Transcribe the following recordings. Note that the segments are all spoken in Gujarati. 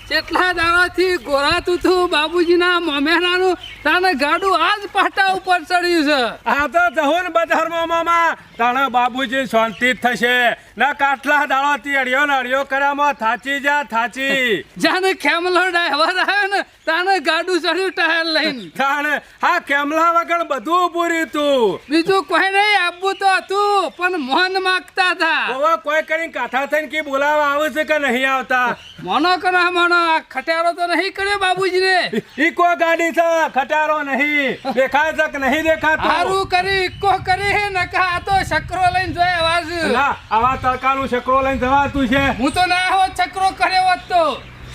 કેટલા દાડાથી ગોરાતું તું બાબુજીના મમેરાનું તાને ગાડું આજ પાટા ઉપર ચડ્યું છે. આ તો જહુન બજારમાં મામા તાણા બાબુજી શાંતિ જ થશે ના કાટલા દાડોથી અડિયો ને અડિયો કર્યામાં થાચી જા થાચી. જાને ખેમલો ડ્રાઈવર આવ્યો ને તાને ગાડું ચડ્યું ટાયર લઈને. તાણે હા કેમલા વગર બધું પૂરી તું. બીજું કોઈ નહીં આપવું તો હતું પણ મોહન માગતા હતા. હવે કોઈ કરીને કાઠા થઈને કે બોલાવા આવે છે કે નહીં આવતા. મોનો કે ના મોનો આ ખટારો તો નહીં કર્યો બાબુજીને. ઈકો ગાડી છે ખટારો નહીં દેખાય છે કે નહીં દેખાતું. હારું કરી ઈકો કરી હે નકા આ તો છકરો લઈને જોય આવાજ. ના આવા તડકાનું છકરો લઈને જવાતું છે. હું તો ના હોત છકરો કર્યો હોત તો.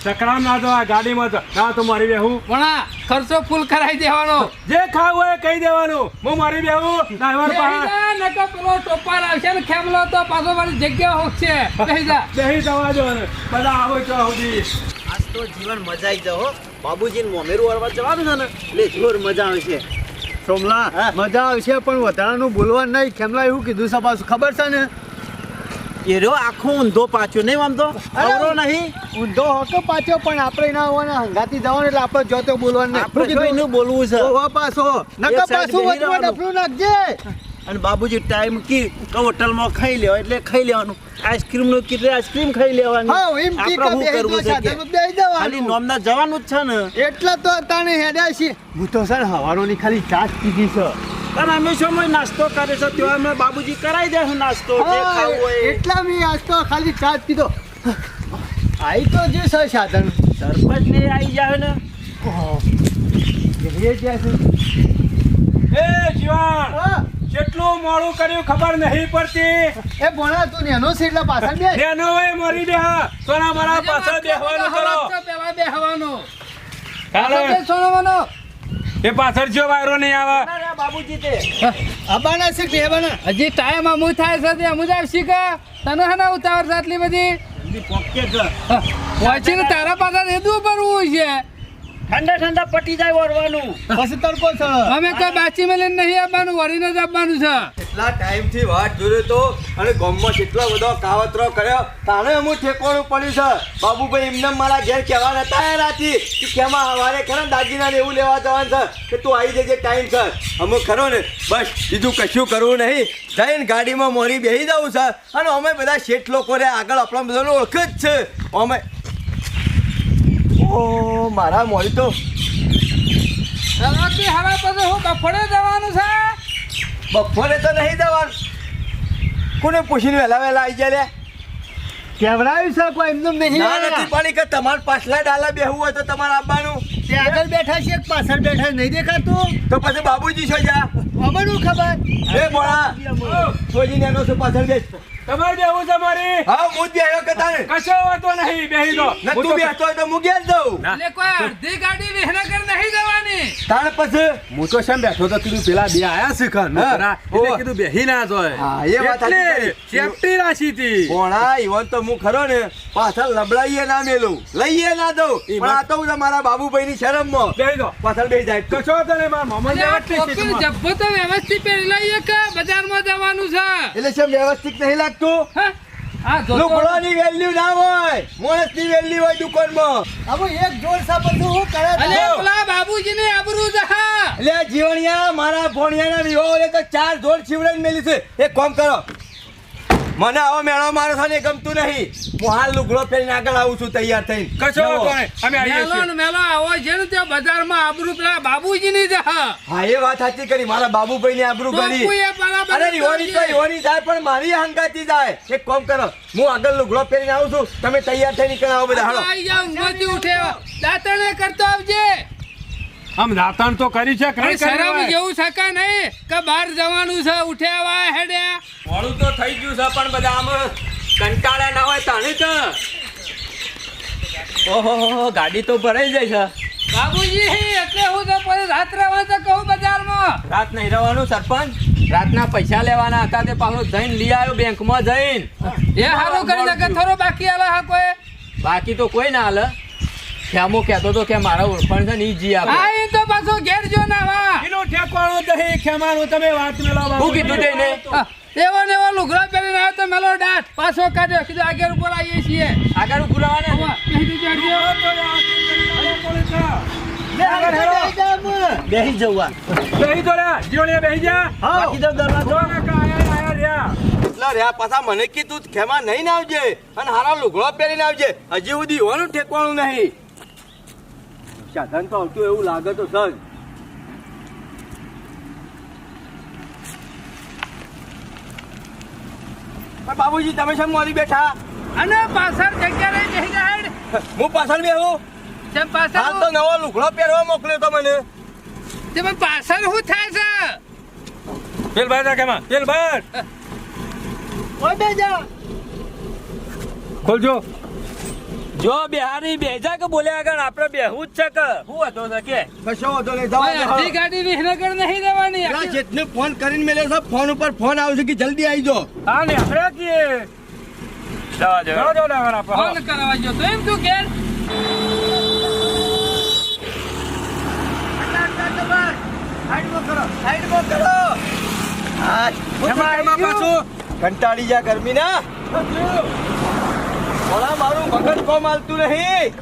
છકરામાં ના જવા ગાડીમાં ના તો મારી બેહું. પણ આ ખર્ચો ફૂલ કરાવી દેવાનો. જે ખાવું હોય કહી દેવાનું હું મારી બેહું ડ્રાઈવર પાસે. નકા પેલો ટોપાર આવશે ને ખેમલો તો પાછો મારી જગ્યા હોકશે. કહી જા બેહી જવા દો ને બધા આવો તો સુધી. આજ તો જીવન મજા આવી જાઓ બાબુજીને મોમેરું વાળવા જવાનું છે ને એટલે જોર મજા આવે છે. સોમલા મજા આવશે પણ વધારાનું બોલવાનું નહીં. કેમલા એવું કીધું છે પાછું ખબર છે ને એ રહ્યો આખો ઊંધો પાછો નહીં આમ તો આવરો નહીં ઊંધો હોતો પાછો પણ આપણે ના હોવાના હંગાતી જવાનું એટલે આપણે જોતો બોલવાનું નહીં. આપણે જો એનું બોલવું છે. ઓહો પાછો નકા એક સાઈડ પાછું બેહી વચમાં રહેવાનું. ડફલું નાખજે. અને બાબુજી ટાઈમ કી તો હોટલમાં ખાઈ લેવા એટલે ખાઈ લેવાનું. આઈસ્ક્રીમનું કીધું આઈસ્ક્રીમ ખાઈ લેવાની. હા એમ કી આપણે કે શું બેહી કરવું છે કે? જવાનું બેહી ખાલી જવાનું. નોમના જવાનું જ છે ને. એટલે તો તાણે હેડ્યા છીએ. હું તો સર હવારોની ખાલી ચા જ પીધી છે. પણ અમે શું નાસ્તો કરે છે ત્યાં અમે બાબુજી કરાવી દે નાસ્તો જે હા, ખાવું હોય એ. એટલા મેં આજ તો ખાલી ચા જ પીધો. આઈ તો જે છે સાધન સરપંચ ને આવી જાય ને એ જ્યાં છે. એ જીવન હા, કેટલું મોડું કર્યું ખબર નહીં પડતી. એ ભણા તું નેનો છે એટલે પાછળ બે. એનો હોય મરી બે સોના મારા પાછળ બેહવાનું કરો. પેલા બેહવાનો. ચાલો સોનો એ પાછળ જો વાયરો નહીં આવે. બાબુજી તે આબાના છે બેહવાના. હજી ટાઈમ અમુ થાય છે તે અમુ જ આવશી કે તને હના ઉતાવળ છે આટલી બધી. જલ્દી પોકે છે. વાંચીને તારા પાછળ રેદવું પડવું છે. ઠંડા ઠંડા પટી જાય વરવાનું. પછી તડકો છે. અમે કોઈ બાચી મેલીને નહીં આવવાનું વળીને જ આવવાનું છે. કેટલા ટાઈમથી વાટ જોયો તો અને ગામમાં કેટલો બધો કાવતરો કર્યો તાણે અમુક ઠેકોણું પડ્યું છે. બાબુભાઈ એમને મારા ઘેર કહેવા નતા આવ્યા રાતી કે કેમાં હવારે ખરા દાગીના ને એવું લેવા જવાનું છે કે તું આવી જજે ટાઈમ છે. અમુક ખરો ને બસ બીજું કશું કરવું નહીં જઈને ગાડીમાં મોરી બેસી જવું છે. અને અમે બધા શેઠ લોકો રે આગળ આપણા બધાને ઓળખ જ છે. અમે ઓ મારા મોરી તો રાતે હવા પછી હું બફોડે જવાનું છે. બપોરે તો નહીં જવાનું. કોને પૂછીને વહેલા વહેલા આવી જાય લે. કેવડાવ્યું છે કોઈ એમનું નહીં. ના નથી પાડી કે તમારે પાછલા ડાલા બેહવું હોય તો તમારે આવવાનું. તે આગળ બેઠા છે કે પાછળ બેઠા નહીં દેખાતું. તો પછી બાબુજી છો જા અમારું ખબર. એ બોળા છોજીને એનો શું પાછળ બેસ. તમારે બેહવું છે મારી. હા હું જ બેહ્યો કે તારે કશો વાતો નહીં બેહી દો. ન તું બેસતો હોય તો હું ઘેર જાઉં. એટલે કોઈ અડધી ગાડી વિહનગર નહીં જવાની. તારે પછી હું તો શેમ બેઠો તો કીધું પેલા બે આયા છે ખાન હા. એટલે કીધું બેહી ના જોય. હા, એ વાત સાચી એટલે કરી. સેફટી રાખી હતી. બોળા ઈવન તો હું ખરો ને પાછળ લબડાઈએ ના મેલું લઈએ ના દઉં પણ આ તો હું મારા બાબુભાઈની શરમમાં બેહી દો. પાછળ બેસી જાય. કશો વાતો નહીં મારા મામા એટલે આ જેવા જ છે ટોપી જબ્બો તો વ્યવસ્થિત પહેરી લઈએ કે બજારમાં જવાનું છે. એટલે શું વ્યવસ્થિત નહીં લાગતું. હા? આ જોતો લુગડાની વેલ્યુ ના હોય માણસની વેલ્યુ હોય દુકાનમાં. હવે એક જોડ સા બધું હું કરે છે? અલે પેલા બાબુજીની આબરૂ જહા. એટલે જીવણિયા મારા ભોણિયાના વિવાહ હોય તો 4 જોડ છીવડાઈને મેલી છે. એક કામ કરો મને આવો મેળો મારો છે ને ગમતું નહીં. હું હાલ લુગડો પહેરીને આગળ આવું છું તૈયાર થઈને. કશો વાતો નહીં અમે આવીએ મેલો છીએ. ને મેલો આવો છે ને તે બજારમાં આબરૂ પેલા બાબુજીની જહા. હા એ વાત સાચી કરી મારા બાબુભાઈની આબરૂ કરી. ટોપુએ બરાબર અરે રિહોની તો રિહોની જાય પણ મારી હંગાતી જાય. એક કામ કરો હું આગળ લુગડો પહેરીને આવું છું તમે તૈયાર થઈને નીકળ આવો બધા હાલો. આઈ જાવ ઊંઘમાંથી ઉઠે દાંતણે કરતો આવજે. આમ દાતાણ તો કરી છે કે અરે નહીં શરમ કરી? જેવું શકે નહીં કે બહાર જવાનું છે ઉઠ્યા હેડ્યા. મોડું તો થઈ ગયું છે પણ બધા આમ કંટાળ્યા ના હોય તાણી તો ઓહો ગાડી તો ભરાઈ જાય છે. બાબુજી એટલે હું તો પછી રાત રહેવા તો કહું બજારમાં. રાત નહીં રહેવાનું સરપંચ રાતના પૈસા લેવાના હતા તે પાછો જઈને લઈ આવ્યો બેંકમાં જઈને. એ હારું કરી શકે થોડો બાકી આલે હા કોઈ. બાકી તો કોઈ ના હાલે. શ્યામો કહેતો તો કે મારા ઓળખાણ છે ને ઈ જી આપે. હા એ તો પાછો ઘેર જો ના વા. એનું ઠેકાણું દહીં ખેમાનું તમે વાત મેળવવા. શું કીધું તેને? એવો ને એવો લુગડા પહેરીને આવ્યો તો મેલો દાંત પાછો કાઢ્યો કીધું આગળ ઉપર આવીએ છીએ. આગળ પુરાવાને નહીં તો ચડજો. બેસી જવું બેહી તો રે જીવણીએ બેહી જા બાકી તો દરવાજો આયા રહ્યા એટલા રહ્યા પાછા મને કીધું ખેમા નહીં ને આવજે અને હારા લુગડો પહેરીને આવજે હજી સુધી હોવાનું ઠેકવાનું નહીં સાધન તો આવતું એવું લાગે તો સર બાબુજી તમે શેમ મોરી બેઠા અને પાછળ જગ્યા લઈ જઈ જાય હું પાછળ બેહું તેમ હા તો પાછળ નવો લુગડો પહેરવા મોકલ્યો તો મને તેમ પાછળ શું થાય છે પેલ બાર જા કેમાં પેલ બાર ઓય બે જા ખોલજો જો બિહારી બેજા કે બોલે આગળ આપણે બેહવું જ છે કે શું હતો ને કે કશો વાંધો નહીં ભાઈ, અડધી ગાડી વિસનગર નહીં દેવાની પેલા જેટને ફોન કરીને મેલ્યો છે ફોન ઉપર ફોન આવશે કે જલ્દી આવી જાઓ હા ને આપણે કીએ જવા દે જાઓ લેવાના ફોન કરવા ગયો તો એમ તું ઘેર કંટાળી જા ગરમી ના મારું મગજ કોમ હાલતું નહીં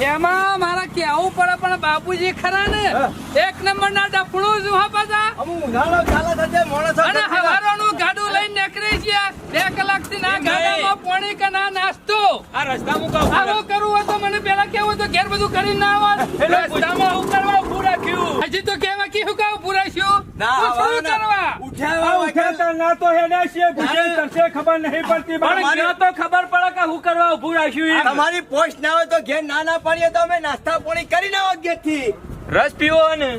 એમાં મારા કેવું પડે પણ બાપુજી ખરા ને એક નંબર ના ડફણું છું હા પાછા અમુક ઉનાળો ચાલે છે માણસ અને હવારોનું ગાડું લઈને નીકળી છે 2 કલાકથી ના ગાડામાં પાણી કે ના નાસ્તો આ રસ્તામાં કહું આવો કરવું હોય તો મને પેલા કેવું તો ઘેર બધું કરીને ના આવત રસ્તામાં હું કરવા ઉભું રાખ્યું હજી તો કેવા કી હું કાવ પુરાશ્યું ના શું આવવાનું કરવા ઉઠ્યા ના તો હેડા છીએ ગુજે તરસે ખબર નહીં પડતી પણ ત્યાં તો ખબર પડે કે હું કરવા ઉભું રાખ્યું એમ. તમારી પોસ્ટ ના હોય તો ઘેર ના પાડીએ તો અમે નાસ્તા પાણી કરીને આવો ઘેર થી રસ પીવો ને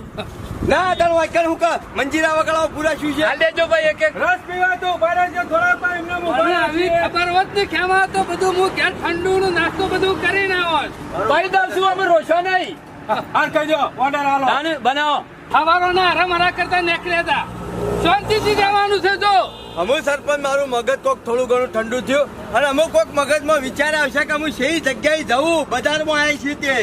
ના તન વાક્ય હું કા મંજીરા વગળાઓ પૂરા શું છે હાલ દેજો ભાઈ એક એક રસ પીવા તો ઉભા રહેજો થોડા પર એમને મને ઉભા આવી ખબર હોત ને ખેમા તો બધું હું ઘેર ઠંડુ નું નાસ્તો બધું કરીને આવત ભાઈ દઉં છું અમે રોશો નહીં હાલ કહેજો ઓર્ડર આલો તાને બનાવો હવારો ના હરામરા કરતા નીકળ્યા હતા શાંતિથી જવાનું છે જો અમુક સરપંચ મારું મગજ કોક થોડું ઘણું ઠંડુ થયું અને અમુક કોક મગજમાં વિચાર આવશે કે હું সেই જગ્યાએ જવું બજારમાં આવી છું તે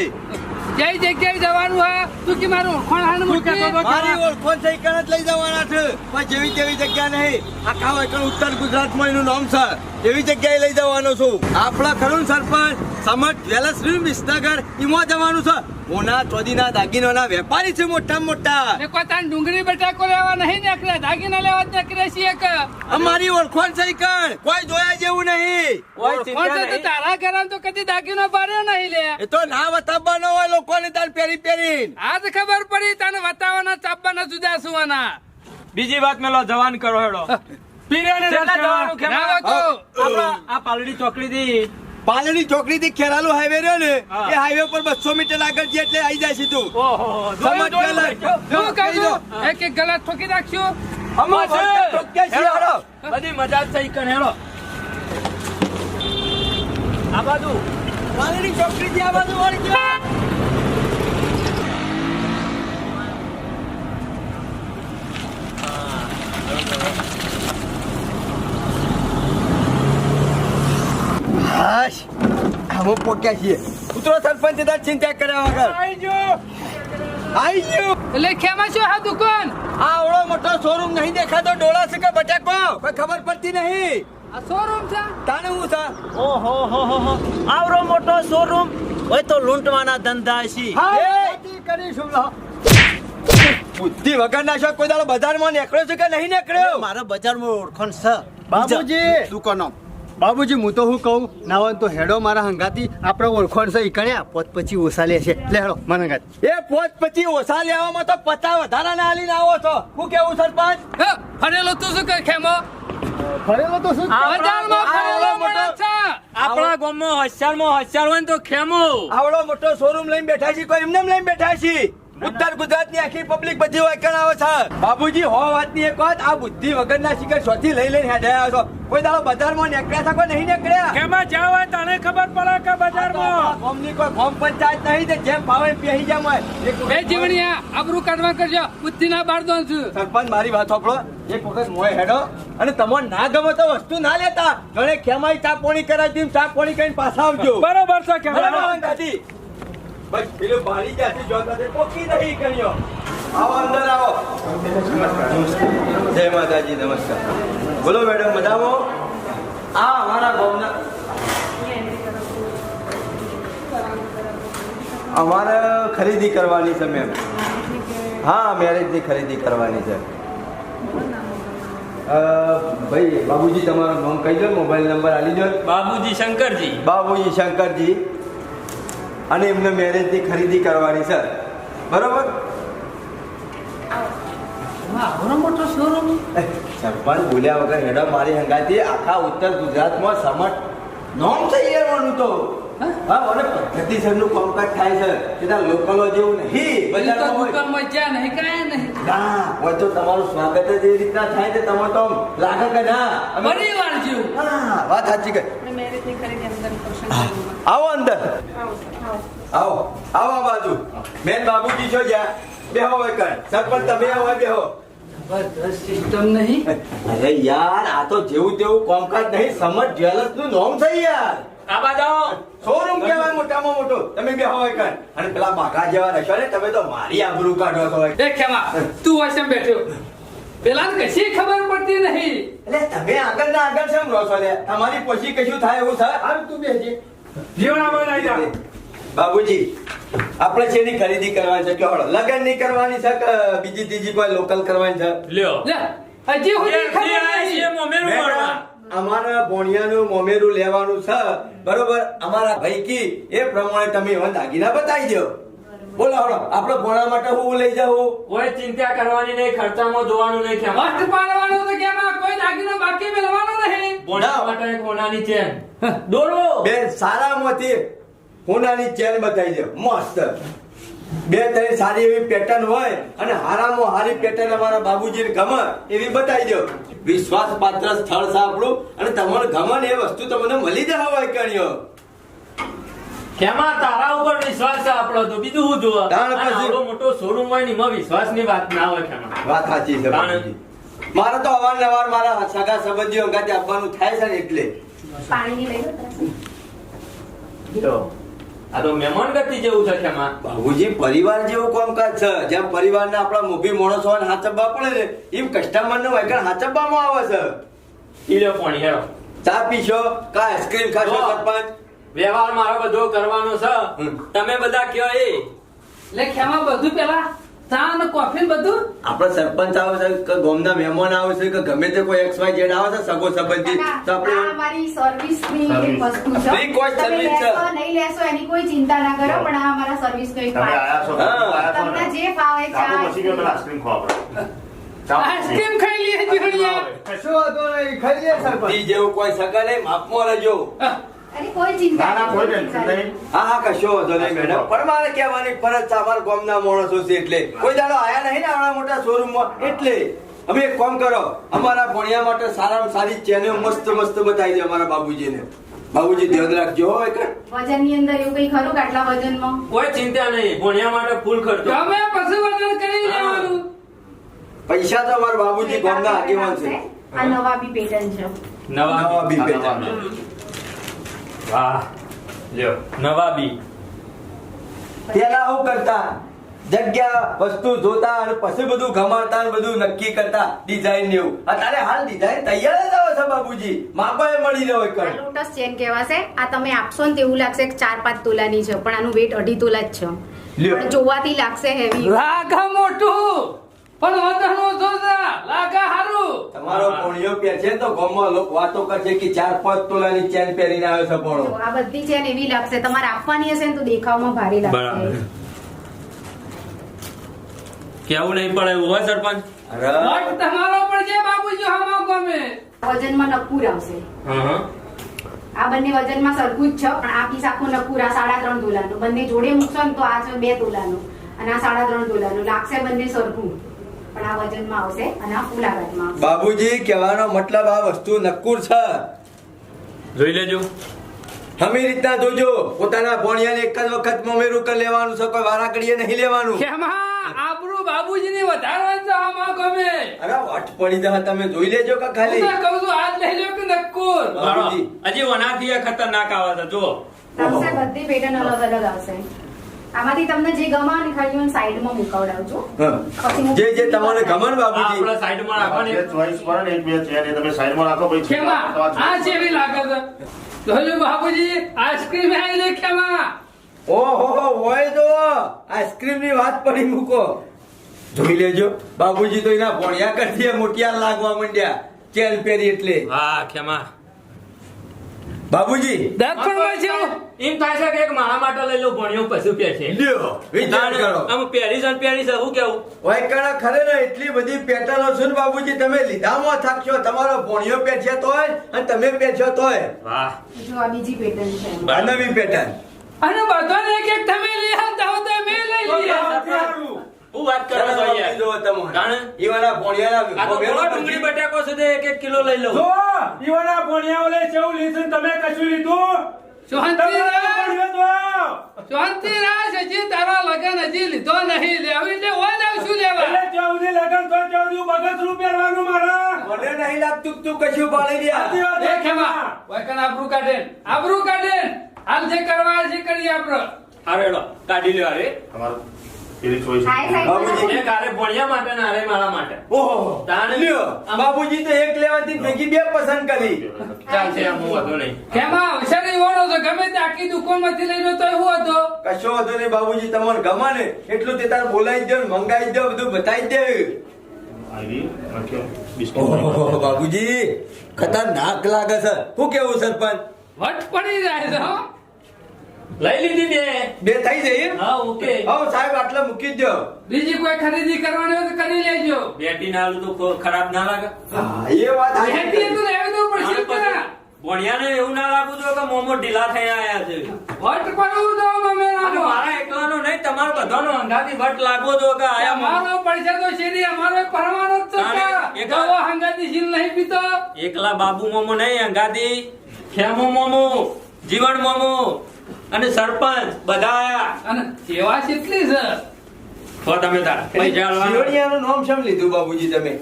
જઈ જગ્યાએ જવાનું હા તું કે મારું ઓળખાણ હાલ મૂકી મારી ઓળખોન થઈ જ લઈ જવાના છે પણ જેવી તેવી જગ્યા નહીં આખા વૈકણ ઉત્તર ગુજરાતમાં એનું નામ છે એવી જગ્યાએ લઈ જવાનો છું આપણા ખરું સરપંચ સમજ જ્વેલર્સ વિસનગર એમાં જવાનું છે મોના ચોદીના દાગીનાના વેપારી છે મોટા મોટા એ કોઈ તાન ડુંગળી બટાકો લેવા નહીં નીકળ્યા દાગીના લેવા જ નીકળે છીએ કે અમારી ઓળખોન થઈ કણ કોઈ જોયા જેવું નહીં ઓળખાણ છે તો તારા ઘરમાં તો કદી દાગીનો પાડ્યો નહીં લે એ તો ના બતાવવાનો હોય લોકોને તાર પેરી પેરીને આજ ખબર પડી તને વતાવાના ચાપવાના જુદા સુવાના બીજી વાત મેલો જવાન કરો હેડો પીરેને ચેલા જવાનું રસ ના ખેમા તો આપણા આ પાલડી ચોકડી થી પાલડી ચોકડી થી ખેરાલુ હાઈવે રહ્યો ને એ હાઈવે પર 200 મીટર આગળ છે એટલે આવી જાય સીધું ઓહો સમજ ગયેલા. શું કહું એક એક ગલા ઠોકી નાખશું અમુક વખત ઠોક્યા છીએ, હાલો. બધી મજા જ થઈ કણ હેડો આ બાજુ પાલડી ચોકડી થી આ બાજુ વળી ગયા. હાશ, અમે પોક્યા છીએ ઉતરો સરપંચ તાર ચિંતા કર્યા વગર આવી ગયો આઈ ગયું એટલે ખેમા શું હા દુકાન આ આવડો મોટો શોરૂમ નહીં દેખાતો ડોળા છે કે બટાકો કોઈ ખબર પડતી નહીં આ શોરૂમ છે તાને હું છે ઓહો હો હો હો આવરો મોટો શોરૂમ હોય તો લૂંટવાના ધંધા છે કરીશું લો. બુદ્ધિ વગર ના શોખ કોઈ દાડો બજારમાં નીકળ્યો છે કે નહીં નીકળ્યો મારા બજારમાં ઓળખાણ છે બાબુજી દુકાનો બાબુજી હું તો હું કહું ના હોય તો હેડો મારા હંગાતી આપણે ઓળખોણ છે ઈ કણ્યા પોત પછી ઓછા લે છે લે હેડો મને હંગાત એ પોત પછી ઓછા લેવામાં તો 50 વધારાના આલીને આવો છો હું કેવું સરપંચ હે, ફરેલો તું શું કર ખેમો ફરેલો તો શું બજારમાં ફરેલો માણસ છે આપણા ગામમાં હોશિયાર હોય ને તો ખેમો આવડો મોટો શોરૂમ લઈને બેઠા છીએ કોઈ એમને લઈને બેઠા છીએ ઉત્તર ગુજરાતની આખી પબ્લિક બધી વાયકણ આવે છે બાબુજી હો વાતની એક વાત આ બુદ્ધિ વગરના શિકાર શોથી લઈ લઈને હેડાયા છો કોઈ દાડો બજારમાં નીકળ્યા છે કોઈ નહીં નીકળ્યા કેમાં જાવ હોય તને ખબર પડે કે બજારમાં ગામની કોઈ ગામ પંચાયત નહીં તે જેમ ભાવે એમ પેહી જામ હોય એ જીવણિયા આબરૂ કાઢવા કરજો બુદ્ધિના બાળદો છું સરપંચ મારી વાત સાંભળો એક વખત મોય હેડો અને તમને ના ગમે તો વસ્તુ ના લેતા ઘણે ખેમાઈ ચા પોણી કરાવી ચા પોણી કરીને પાછા આવજો બરોબર છે કે બરાબર દાદી બસ પેલો બારી જાતી જોતા તે પોકી નહીં કર્યો આવો અંદર આવો નમસ્કાર જય માતાજી નમસ્કાર બોલો મેડમ મજામાં આ અમારા ગામના અમારે ખરીદી કરવાની છે મેમ હા મેરેજની ખરીદી કરવાની છે ભાઈ બાબુજી તમારું નામ કહી દો, મોબાઈલ નંબર આપી દો. બાબુજી શંકરજી. બાબુજી શંકરજી, અને એમને મેરેજની ખરીદી કરવાની છે, બરોબર? આવડો મોટો શોરૂમ. સરપંચ બોલ્યા વગર હેડો મારી હંગાથી આખા ઉત્તર ગુજરાતમાં સમટ નોમ થઈ જવાનું તો. હા, અને પદ્ધતિસરનું કામકાજ થાય છે, એટલે લોકલો જેવું નહીં બજારમાં હોય. દુકાનમાં જ્યાં નહીં કાંઈ નહીં. ના હોય તો તમારું સ્વાગત જ એવી રીતના થાય છે, તમે તો આમ લાગે કે ના અમે- પરિવાર જેવું. હા, વાત સાચી કઈ. મેરેજની ખરીદી અંદર કરશું. આવો અંદર, આવો. આવો આવો આ બાજુ. મેન બાબુજી છો જ્યાં બેહો હોય કર. સરપંચ તમે આવો બેહો. બસ સિસ્ટમ નહીં. અરે યાર, આ તો જેવું તેવું કામકાજ નહીં, સમજ જ્વેલર્સ નું નામ છે યાર. આ બાજુ શોરૂમ કહેવાય મોટામાં મોટો. તમે બેહો હોય કર. અને પેલા બાઘા જેવા રહેશો ને, તમે તો મારી આબરૂ કાઢો છો. એ ખેમા, તું વચ્ચે બેઠો. પેલા કશી ખબર પડતી નહીં. એટલે તમે આગળ ના આગળ છે રહો છો લે. તમારી પછી કશું થાય એવું છે? હાલ તું બેસજે. જીવડામાં આવી જા. બાબુજી, આપણે શેની ખરીદી કરવાની છે? કે લગન ની કરવાની છે કે બીજી ત્રીજી કોઈ લોકલ કરવાની છે? લ્યો. લે, હજી સુધી ખબર એ નહીં. મોમેરું મારવા. અમારા ભોણિયાનું મોમેરું લેવાનું છે, બરોબર? અમારા ભૈકી એ પ્રમાણે તમે એવા દાગીના બતાવી દો. બોલો હળો, આપણે ભોણા માટે હું લઈ જાઉં? કોઈ ચિંતા કરવાની નહીં, ખર્ચામાં જોવાનું નહીં. ખેમા મસ્ત પાડવાનો તો કેમાં કોઈ દાગીનો બાકી મેળવાનો નહીં. બોના માટે એક હોનાની ચેન દોરો. બે સારામાંથી હોનાની ચેન બતાવી દો, મસ્ત. બે ત્રણ સારી એવી પેટર્ન હોય અને હારામાં હારી પેટર્ન અમારા બાબુજીને ગમે એવી બતાવી દો. વિશ્વાસપાત્ર સ્થળ છે આપણું, અને તમારે ગમે ને એ વસ્તુ તમને મળી જાય હોય કણ્યો. ખેમા તારા ઉપર વિશ્વાસ છે આપણો, તો બીજું શું જોવા? તાણ પછી- અને આવડો મોટો શોરૂમ હોય ને એમાં વિશ્વાસની વાત ના હોય ખેમા. વાત સાચી છે બાબુજી. મારે તો અવારનવાર મારા સગા સંબંધીઓ અંગાતે આપવાનું થાય છે ને એટલે. પાણીની લઈ લો તરત. જો, આ તો મહેમાન ગતિ જેવું છે ખેમા. બાબુજી, પરિવાર જેવું કામકાજ છે. જ્યાં પરિવારના આપણા મોભી માણસો હોય ને હાચબા પડે ને, એમ કસ્ટમર ને હોય હાચબવામાં આવે છે. ઈ લ્યો પાણી હેરો. ચા પીશો કા આઈસ્ક્રીમ ખાશો? જો. સરપંચ, વ્યવહાર મારો બધો કરવાનો છે. તમે બધા કયો એ લે ખેમા, બધું પેલા ચા ને કોફી બધું. આપણે સરપંચ આવે છે કે ગામના મહેમાન આવે છે કે ગમે તે કોઈ XY Z આવે છે સગો સંબંધી, તો આ આપણે અમારી સર્વિસની એક વસ્તુ છે. Free cost તમે service છે. લેશો, નહીં લેશો એની કોઈ ચિંતા ના કરો, પણ આ અમારા સર્વિસનો એક પાર્ટ છે. તમને જે ફાવે ચા આઈસ્ક્રીમ ખાઈ લઈએ જીવણિયા. કશો વાંધો નહીં, ખાઈ લે સરપંચ. ઈ જેવું કોઈ સગા નહીં, માપમાં રહેજો. અરે કોઈ ચિંતા નહીં. હા હા, કશો વાંધો નહીં મેડમ, પણ મારે કહેવાની ફરજ છે, અમારા ગામના માણસો છે એટલે. કોઈ દાડો આયા નહીં ને આવડા મોટા શોરૂમમાં, એટલે અમે એક કામ કરો, અમારા ભણિયા માટે સારામાં સારી ચેનો મસ્ત મસ્ત બતાવી દે અમારા બાબુજીને. બાબુજી ધ્યાન રાખજો હો. એક વજનની અંદર એવું કઈ ખરું કે આટલા વજનમાં? કોઈ ચિંતા નહીં, ભણ્યા માટે ફૂલ ખર્ચો. ગમે પછી વજન કરી લેવાનું. પૈસા તો અમારા બાબુજી ગામના આગેવાન છે. આ નવા બી પેટર્ન છે. નવા બી પેટર્ન. વાહ, લ્યો નવાબી. પેલા આવું કરતા, જગ્યા વસ્તુ જોતા અને પછી બધું ગમાડતા અને બધું નક્કી કરતા ડિઝાઇન ને એવું. અત્યારે હાલ ડિઝાઇન તૈયાર જ આવે છે બાબુજી, માપાએ મળી રહ્યો આ લોટસ ચેન કહેવાશે. આ તમે આપશો ને તેવું લાગશે કે 4-5 તોલાની છે, પણ આનું વેટ 2.5 તોલા જ છે. લ્યો. પણ જોવાથી લાગશે હેવી. લાગા મોટું પણ વજન ઓછો છે. લાગા હારું. તમારો પોણિયો પહેરશે તો ગામમાં લોકો વાતો કરશે કે 4-5 તોલાની ચેન પહેરીને આવ્યો છે પોણો. આ બધી ચેન એવી લાગશે, તમારે આપવાની હશે ને તો દેખાવમાં ભારે લાગશે. કેવું નહીં પડે એવું હોય સરપંચ? અરે, વટ તમારો પણ છે બાબુજી, હમા ગમે. વજનમાં નકુર આવશે. હા. આ બંને વજનમાં સરખું જ છે, પણ આ પીસ આખો નકુર આ 3.5 તોલાનું. બંને જોડે મૂકશો ને તો આ છે 2 તોલાનું અને આ 3.5 તોલાનું. લાગશે બંને સરખું, પણ આ વજનમાં આવશે અને આ ફૂલ આઘાતમાં આવશે. બાબુજી કહેવાનો મતલબ આ વસ્તુ નક્કુર છે. જોઈ લેજો. હમી રીતના જોજો, પોતાના ભોણિયાને એક જ વખત મમેરું કરી લેવાનું છે, કોઈ વારા ઘડીએ નહીં લેવાનું. ખેમા, આબરૂ બાબુજીની વધારવાની છે હમા ગમે. અરે વટ પડી દે, તમે જોઈ લેજો કે હું ખાલી. તો કહું છું આજ લઈ લ્યો કે નક્કુર. બાબુજી. હજી વનાથી એ ખતરનાક આવે છે જો. આવશે બધી પેટર્ન અલગ અલગ આવશે. આમાંથી તમને જે ગમે ને ખાલી હું સાઈડમાં મુકાવડાવજો. હા. જે જે તમને ગમે ને બાબુજી. આપણા સાઈડમાં રાખવાની. ખેમા, આ જેવી લાગે છે. જોયું બાબુજી, આઈસ્ક્રીમ આવી લે ખેમા. ઓહો હોય તો આઈસ્ક્રીમ ની વાત પડી મૂકો. જોઈ લેજો બાબુજી તો એના ભણ્યા કરતી મોટિયા લાગવા માંડ્યા ચેન પહેરી એટલે હા ખેમા બાબુજી દર્પણમાં છે એમ થાય છે કે એક મારા માટે લઈ લો ભણ્યો પછી પહેરશે લ્યો વિચાર કરો આમ પહેરીશ શું કેવું વાયકાણા ખરે ને એટલી બધી પેટર્નો છે ને બાબુજી તમે લીધામાં થાકશો તમારો ભણ્યો પહેરશે તોય અને તમે પહેરશો તોય વાહ જો આ બીજી પેટર્ન છે આ નવી પેટર્ન અને બધાને એક એક તમે લઈ આવતા હો તો મેં લઈ લઈએ હું વાત કરો છો યાર જો તમે જાણે? ઈવાના આ તો ભણ્યાના થોડો ડુંગળી બટાકો સુધી 1 કિલો લઈ લો જો ઈવાના ભણ્યા ઓલે કેવું લીધું તમે કશું લીધું શાંતિ રાખ ભણ્યો તો શાંતિ રાખ હજી તારા લગન હજી લીધો નહીં લેવી એટલે ઓય જાવ શું લેવા એટલે ચૌદી લગન તો ચૌદી બગસરું પહેરવાનું મારા મને નહીં લાગતું કે તું કશું પાડી દે એ ખેમા વૈકન આબરૂ કાઢે હાલ જે કરવા છે કરી આપરો અરે લો કાઢી લ્યો અરે હાય સાઈડ એક આરે ભણ્યા માટે ને આરે મારા માટે ઓહો તાણે લ્યો બાબુજી તો એક લેવાથી ભેગી બે પસંદ કરી ચાલશે આમ હું વાંધો નહીં ખેમા હોશિયારી વાળો છે ગમે તે આખી દુકાનમાંથી લઈને તો એવું હતો કશો હતો નહીં બાબુજી તમને ગમે ને એટલું તે તાર બોલાવી દે મંગાવી દે બધું બતાવી દે ઓહો બાબુજી ખતરનાક લાગે છે શું કેવું સરપંચ વટ પડી જાય છે હો લઈ લીધી બે થઈ જઈએ હા ઓકે હા સાહેબ આટલા મૂકી જ દો બીજી કોઈ ખરીદી કરવાની હોય તો કરી લેજો બેટી ના આલું તો ખરાબ ના લાગે હા એ વાત સાચી. બેટી તો લેવી તો પડશે જ ને. ભણ્યાને એવું ના લાગવું જોઈએ કે મોમો ઢીલા થઈ આયા છે વટ પડવું તો મમે અને રાખો મારા એકલાનો નહીં તમારો બધાનો અંગાથી વટ લાગવો જો કે આયા મોમો. અમારો પડશે તો શેરી અમારો એક પરવાનો જ તો તાણે એક- દવા હંગાતી શીલ નહીં પીતો એકલા બાબુ મોમો નહીં અંગાથી ખેમો મોમો જીવન મોમો અને સરપંચ બધા આયા અને સેવા કેટલી છે તો તમે તાર પૈસા આલવાના. શિવણિયાનું નામ શેમ લીધું બાબુજી તમે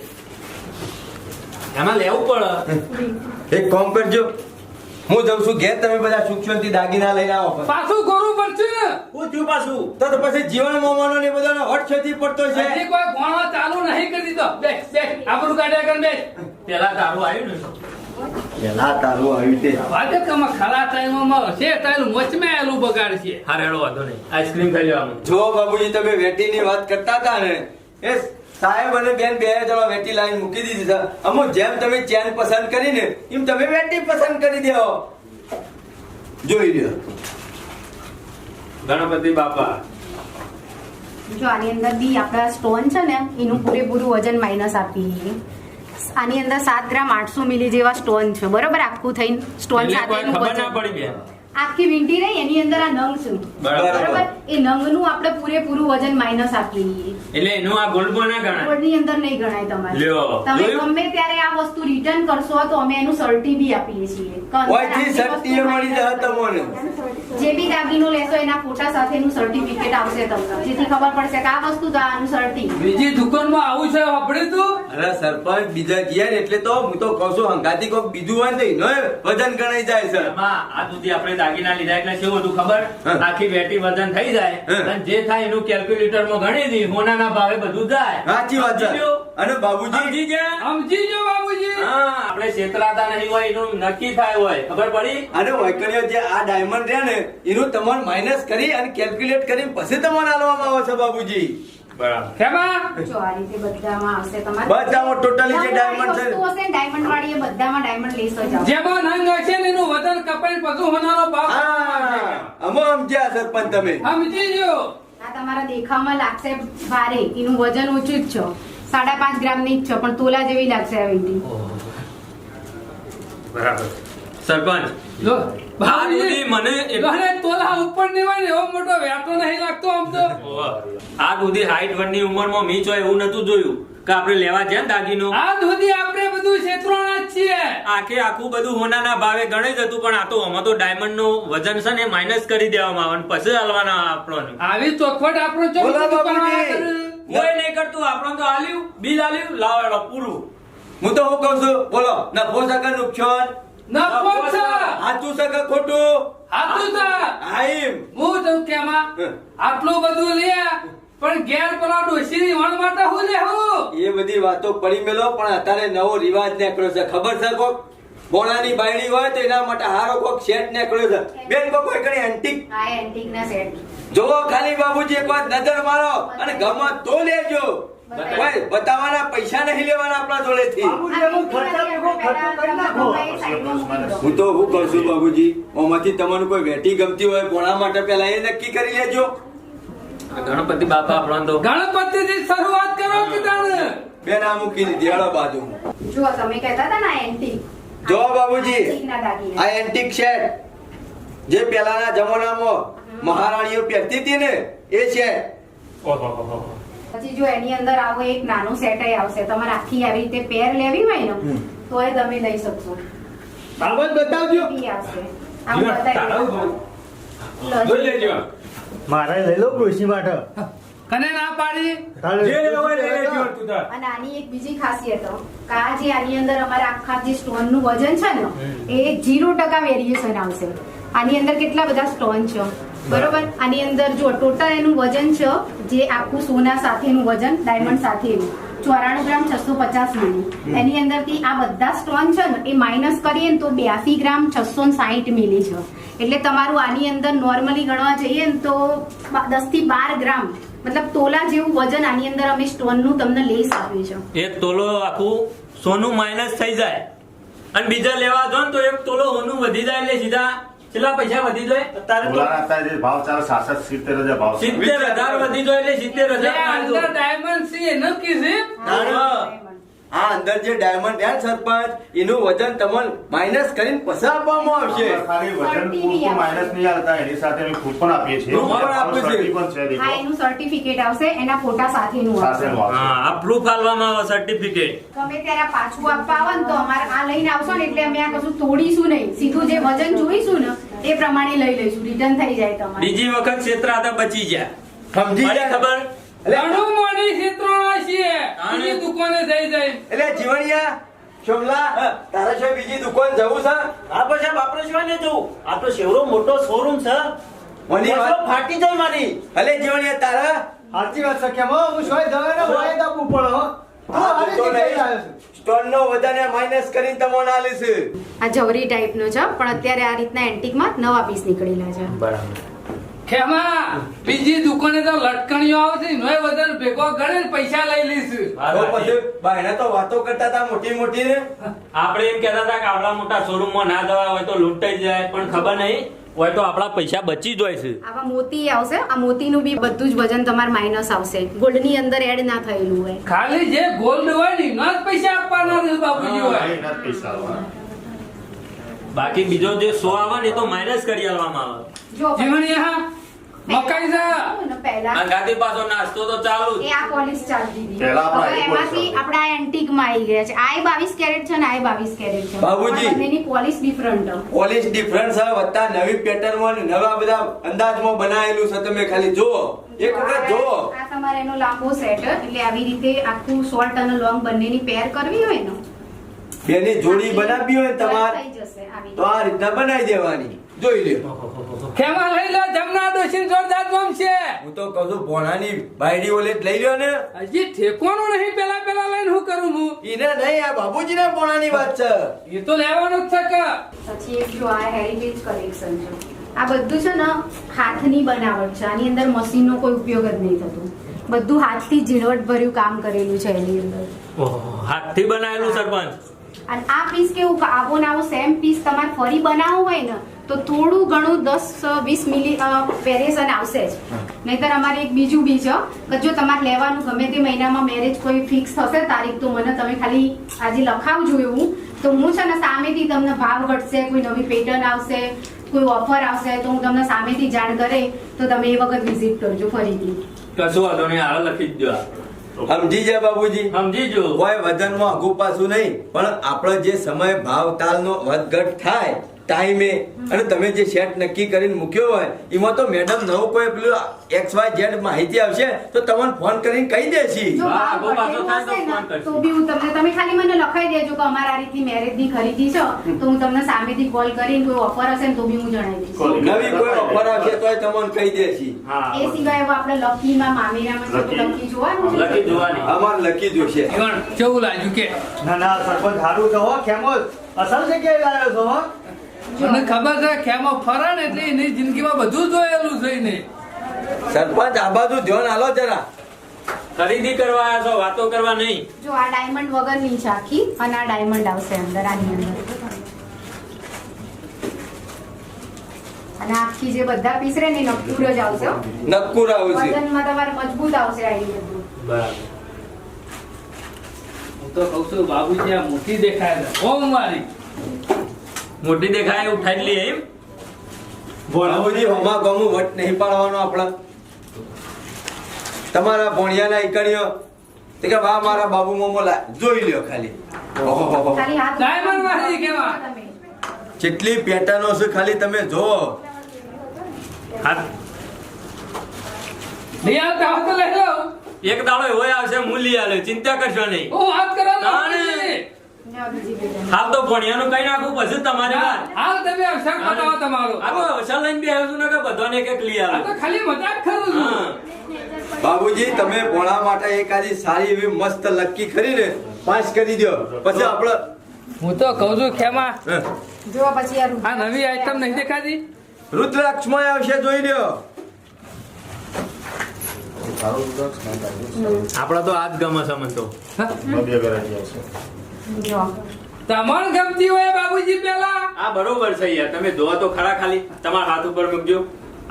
એમાં લેવું પડે એક કામ કરજો હું જઉં છું ઘેર તમે બધા સુખ શાંતિ દાગીના લઈને આવો પાછું ગોરું પડશે ને હું થયું પાછું તો પછી જીવન મોમાનો ને બધાનો હટ છેથી પડતો છે હજી કોઈ ભણવા ચાલુ નહીં કરી દીધો બેસ આબરૂ કાઢ્યા કર બેસ પેલા તારું આવ્યું ને પેલા તારું આવ્યું તે વાગે તમે ખરા ટાઈમમાં છે તારું મોચમાં આલું બગાડશે હા રેડો વાંધો નહીં આઈસ્ક્રીમ ખાઈ લેવાનું જો બાબુજી તમે વેટીની વાત કરતા હતા ને એ સાહેબ અને બેન બે જણા વેટી લાઈન મૂકી દીધી છે અમુક જેમ તમે ચેન પસંદ કરીને એમ તમે વેટી પસંદ કરી દો જોઈ લ્યો ગણપતિ બાપા જો આની અંદર બી આપણા સ્ટોન છે ને એનું પૂરેપૂરું વજન માઇનસ આપી આની અંદર 7 ગ્રામ 800 મિલી જેવા સ્ટોન છે બરોબર આખું થઈને સ્ટોન એટલે સાથે કોઈ એનું ખબર ના વજન પડી બેન આખી વીંટી રહી એની અંદર આ નંગ છે બરાબર. બરોબર એ નંગનું આપણે પૂરેપૂરું વજન માઇનસ આપીએ એટલે એનું આ ગોલ્ડમાં ના ગણાય ગોળની અંદર નહીં ગણાય તમારે લ્યો. તમે જોયું? ગમે ત્યારે આ વસ્તુ રિટર્ન કરશો તો અમે એનું સર્ટી બી આપીએ છીએ કે અંદર ઓયથી આટલી સર્ટી વસ્તુ મળી જાય તમને. જે બી દાગીનો લેશો એના ફોટા સાથેનું સર્ટિફિકેટ આવશે તમને જેથી ખબર પડશે કે આ વસ્તુ તો આનું સર્ટી બીજી દુકાનમાં આવું છે વાપરી તું અરે સરપંચ બીજા ગયા ને એટલે તો હું તો કહું છું હંગાથી કોક બીજું હોય ને તો એનો વજન ગણાઈ જાય છે એમાં આ સુધી આપણે દાગીના લીધા એટલે શું હતું ખબર હા. આખી બેટી વજન થઈ જાય હા. અને જે થાય એનું કેલ્ક્યુલેટરમાં ગણી દી હોનાના ભાવે બધું જાય સાચી વાત છે સમજી લ્યો? અને બાબુજી સમજી ગયા? સમજી જો બાબુજી હા આપણે છેતરાતા નહીં હોય એનું નક્કી થાય હોય ખબર પડી અને વૈકણીઓ જે આ ડાયમંડ રહ્યા ને એનું તમારે માઇનસ કરી અને કેલ્ક્યુલેટ કરી પછી તમારે આલવામાં આવે છે બાબુજી બરાબર ખેમા જો આ રીતે બધામાં આવશે તમારે બધામાં totally જે diamond છે. વસ્તુ હશે ડાયમંડ વાળી એ બધામાં ડાયમંડ લેસ જ આવશે જેમાં નંગ હશે ને એનું વજન કપાઈ પછી હોનારો ભાવ હા અમો સમજ્યા સરપંચ તમે સમજી જો આ તમારા દેખાવમાં લાગશે ભારે એનું વજન ઓછું જ છે 5.5 ગ્રામ ની જ છે પણ તોલા જેવી લાગશે આ વીંટી બરાબર સરપંચ જો આ સુધી મને એટલે તોલા ઉપર ની હોય ને એવો મોટો વેટો નહીં લાગતો આમ તો આ સુધી હાઈટ વનની ઉંમરમાં મીચ હોય એવું નતું જોયું કે આપણે લેવા છે ને દાગીનો આ સુધી આપણે બધું ક્ષેત્રોના જ છીએ આખે આખું બધું હોનાના ભાવે ગણી જ હતું પણ આ તો આમાં તો ડાયમંડ નું વજન છે ને માઇનસ કરી દેવામાં આવે અને પછી હાલવાના આપણો આવી ચોખવટ આપણો જો બોલો બધું બાપુજી. કરવા કરે. કોઈ નહીં કરતું આપણો તો આલ્યું બિલ આલ્યું લાવો પૂરું હું તો હું કહું છું બોલો નફો સગા નુકસાન નફો છે સાચું સગા ખોટું હાચું છે આઈમ હું તો કેમાં આટલું બધું લે પણ ઘેર પેલા ડોશીની વણ માટે હું લે હું એ બધી વાતો પડી મેલો પણ અત્યારે નવો રિવાજ નીકળ્યો છે ખબર છે કોક બોણાની બાયડી હોય તો એના માટે હારો કોક સેટ નીકળ્યો છે બેન કોક કોઈ કણી એન્ટિક આ એન્ટિક ના સેટ જોવો ખાલી બાબુજી એક વાર નજર મારો અને ગમત તો લેજો ઓય, બતાવવાના પૈસા નહીં લેવાના આપણા જોડેથી. બાબુજી એનો ખર્ચા ભેગો ખર્ચો કરી નાખો. હું તો શું કહું છું બાબુજી, આમાંથી તમને કોઈ વેટી ગમતી હોય કોના માટે પેલા એ નક્કી કરી લેજો. ગણપતિ બાપા આપણો તો ગણપતિ થી શરૂઆત કરો કે તાણે બે ના મૂકી દીધી હળો બાજુ. જો તમે કહેતા હતા ને એન્ટિક જો બાબુજી, એન્ટિકના દાગીના. આ એન્ટિક સેટ જે પેલાના જમાનામાં મહારાણીઓ પહેરતી હતી ને એ સેટ. પછી જો એની અંદર આવો એક નાનો સેટ આવશે, તમારે આખી આવી રીતે પેર લેવી હોય ને તો એ તમે લઈ શકશો. બાબત બતાવજો. ઈ આવશે. આ હું બતાવી દઉં. જોઈ લેજો. મારે લઈ લો ડોશી માટે. કને ના પાડી જે લેવો હોય લઈ લેજો તું તાર. અને આની એક બીજી ખાસિયત કે આ જે આની અંદર અમારા આખા જે સ્ટોન નું વજન છે ને એ 0% વેરિએશન આવશે. આની અંદર કેટલા બધા સ્ટોન છે બરોબર. આની અંદર જો ટોટલ એનું વજન છે જે આખું સોના સાથેનું વજન ડાયમંડ સાથેનું 94 ગ્રામ 650 મિલી. એની અંદરથી આ બધા સ્ટોન છે ને એ માઇનસ કરીએ ને તો 82 ગ્રામ 660 મિલી છે. એટલે તમારું આની અંદર નોર્મલી ગણવા જઈએ ને તો 10 થી 12 ગ્રામ મતલબ તોલા જેવું વજન આની અંદર અમે સ્ટોન નું તમને લેસ આપ્યું છે. એક તોલો આખું સોનું માઇનસ થઈ જાય અને બીજા લેવા જો ને તો એક તોલો સોનું વધી જાય એટલે સીધા કેટલા પૈસા વધી જાય અત્યારે તો બોલાના અત્યારે જે ભાવ ચાલે 70,000 ભાવ છે. 70,000 વધી જાય એટલે 70,000 અંદર ડાયમંડ છે નક્કી છે. આ અંદર જે ડાયમંડ છે સરપંચ એનું વજન તમને માઇનસ કરીને પછી આપવામાં આવશે. ખાલી વજન પૂરતું માઇનસ નહીં આવતા, એની સાથે અમે કૂપન આપીએ છીએ. કૂપન આપીએ છીએ. સર્ટી પણ છે દેખો. હા એનું સર્ટિફિકેટ આવશે એના ફોટા સાથેનું આવશે. સાથેનું આવશે. હા આ પ્રૂફ આલવામાં આવે સર્ટિફિકેટ. તમે ત્યારે આ પાછું આપવા આવો ને તો અમારે આ લઈને આવશો ને એટલે અમે આ કશું તોડીશું નહીં, સીધું જે વજન જોઈશું ને એ પ્રમાણે લઈ લઈશું, રિટર્ન થઈ જાય તમારે. બીજી વખત ક્ષેત્રાતા બચી ગયા. સમજી મારી ગયા? ખબર ઘણું મોડી ચિત્રોણા છે બીજી દુકાને જઈ જાય. એટલે જીવણિયા શોભલા તારે શું બીજી દુકાન જવું છે? હા પણ સાહેબ આપણે શું ને જવું, આ તો શેવડો મોટો શોરૂમ છે. મને વાત- બસો ફાટી જાય મારી. અલે જીવણિયા તારા સાચી વાત છે કેમ હો? હું સોય દવાને વાય દાબવું પડે હો. હું આ આવી તો રીતે નહીં. આવ્યો છું. સ્ટોન નો વજન માઇનસ કરીને તમને આલીશ. આ જવરી ટાઈપનો છે પણ અત્યારે આ રીતના એન્ટિકમાં નવા પીસ નીકળેલા છે. ખેમા બીજી દુકાને તો લટકણીઓ આવશે નોય વજન ભેગો ગણે પૈસા લઈ લઈશું. તો પછી બાયના તો વાતો કરતા હતા મોટી મોટી ને. આપણે એમ કહેતા હતા કે આપણા મોટા શોરૂમ માં ના જવા હોય તો લૂંટાઈ જાય, પણ ખબર નહીં હોય તો આપણા પૈસા બચી જ હોય છે. આવા મોતી આવશે, આ મોતીનું બી બધું જ વજન તમારે માઇનસ આવશે, ગોલ્ડ ની અંદર એડ ના થયેલું હોય. ખાલી જે ગોલ્ડ હોય ને એના જ પૈસા આપવાના છે બાપુજી હોય. એના જ પૈસા આવવાના. બાકી બીજો જે 100 આવે ને એ તો માઇનસ કરી આલવામાં આવે. જો જીવણી હા મકાઈ છે પહેલા આ ગાદી પાછો નાસ્તો તો ચાલુ જ. એ આ પોલિશ ચાલતી હતી. પહેલા આપણા હવે એ એમાંથી પોલિશ આપણા એન્ટિક માં આવી ગયા છે. આ 22 કેરેટ છે ને આ 22 કેરેટ છે. બાબુજી. આ બંનેની પોલિશ ડિફરન્ટ છે. પોલિશ ડિફરન્સ વત્તા નવી પેટર્ન માં ને નવા બધા અંદાજમાં બનાવેલું છે. તમે ખાલી જુઓ, એક વખત જુઓ. આ તમારે એનો લાંબો સેટ એટલે આવી રીતે આખું શોર્ટ અને લોંગ બંનેની પેર કરવી હોય ને બેની જોડી બનાવવી હોય તમારે થઈ જશે આવી તો આ રીતના બનાવી દેવાની. જોઈ લ્યો. ખેમા લઈ લો જમના ડોશી જોરદાર ગમ છે. હું તો કહું છું ભોણાની બાયડી ઓલે લઈ લ્યો ને. હજી ઠેકોનું નહીં પેલા લઈને શું કરું હું? ઈને નહીં, આ બાબુજીના ભોણાની વાત છે. એ તો લેવાનું જ છે કે પછી એક જો આ હેરિટેજ કલેક્શન છે. આ બધું છે ને હાથની બનાવટ છે, આની અંદર મશીનનો કોઈ ઉપયોગ જ નહીં થતો, બધું હાથથી ઝીણવટ ભર્યું કામ કરેલું છે એની અંદર. ઓહો, હાથથી બનાવેલું સરપંચ. અને આ પીસ કેવું કે આવો ને આવો સેમ પીસ તમારે ફરી બનાવવું હોય ને તો થોડું ઘણું 10-20 મિલી વેરિએશન આવશે જ. નહીતર અમારે એક બીજું બી છે કે જો તમારે લેવાનું ગમે તે મહિનામાં મેરેજ કોઈ ફિક્સ થશે તારીખ તો મને તમે ખાલી આજે લખાવજો એવું, તો હું છે ને સામેથી તમને ભાવ ઘટશે, કોઈ નવી પેટર્ન આવશે, કોઈ ઓફર આવશે તો હું તમને સામેથી જાણ કરે તો તમે એ વખત વિઝિટ કરજો ફરીથી. કશું વાંધો નહીં, હાલ લખી જ દો આ. સમજી જાય બાબુજી? સમજી જો. કોઈ વજનમાં આઘું પાછું નહીં, પણ આપણો જે સમય ભાવ તાલનો વધઘટ થાય ટાઈમે અને તમે જે સેટ નક્કી કરીને મૂક્યો હોય એમાં તો મેડમ નવું કોઈ પેલું XYZ માહિતી આવશે તો તમને ફોન કરીને કહી દેશી. જો હા, ભાવ આગો પાછો ઘટેલું થાય તો હશે ને, ફોન કરશે. તો બી હું તમને તમે ખાલી મને લખાઈ દેજો કે અમારા આ રીતની મેરેજ ની ખરીદી છે તો હું તમને સામેથી કોલ કરીને કોઈ ઓફર હશે ને તો બી હું જણાવી દઈશ. નવી કોઈ ઓફર આવશે તોય તમને કહી દેશી. હા એ સિવાય હવે આપણે લકીમાં મામેરામાં છે તો લકી જોવાનું છે. લખી જોવાની. અમારે લખી જોશે. જીવણ કેવું લાગ્યું કે ના ના સરપંચ સારું છે હો ખેમો. અસલ જગ્યાએ લાવ્યો છો હો. મને ખબર છે ખેમો ફરે ને એટલે એની જિંદગીમાં બધું જોયેલું છે એને. સરપંચ આ બાજુ ધ્યાન આલો જરા. ખરીદી કરવા આવ્યા છો, વાતો કરવા નહીં. જો આ ડાયમંડ વગરની છે આખી અને આ ડાયમંડ આવશે અંદર આની અંદર અને આખી જે બધા પીસ રે ને નક્કુર જ આવશે હો. નક્કુર આવશે. વજનમાં તમારે મજબૂત આવશે આ બધું. બરાબર. હું તો કહું છું બાબુજી આ મોટી દેખાય છે ઓમ મારી મોટી દેખાય એવું ઉઠાઈ લઈએ એમ. બાબુજી હમા ગમું વટ નહીં પાડવાનો આપણા તમારા ભોણિયાના ઈકણીઓ તે કે વાહ મારા બાબુ મોમો જોઈ લ્યો ખાલી. ઓહોહોહો. ખાલી હાથ ડાયમંડ વાળી કેવા? તમે. કેટલી પેટર્નો છે ખાલી તમે જો. હાથ લઈ આવતા હો તો લઈ લો. એક દાડો એવો આવશે, હું લઈ આવ્યો, ચિંતા કરશો નહીં. ઓ વાત કરો ને તાણે. બાબુજી. ને બીજી બે જણ. હાલ તો ભણિયાનું કઈ નાખું પછી તમારી વાત. હાલ તમે અવસર બતાવો તમારો. આ તો અવસર લઈને બે આવ્યો છું ને કે બધાને એક એક લઈ આ તો આવ્યો. ખાલી મજાક કરું છું. હા. બાબુજી તમે ભોણા માટે એકાદી સારી એવી મસ્ત લક્કી કરીને પાસ કરી દો પછી આપણે હું તો કહું છું ખેમા જો પછી આ આ નવી આઈટમ નહીં દેખાતી. રુદ્રાક્ષમાં આવશે જોઈ લ્યો. આપડા તો આજ ગમે છે મને તો. બબે વેરાયટી આવશે. જો તમને ગમતી હોય બાબુજી પેલા આ બરોબર છે યાર, તમે જોવા તો ખરા, ખાલી તમારા હાથ ઉપર મૂકજો.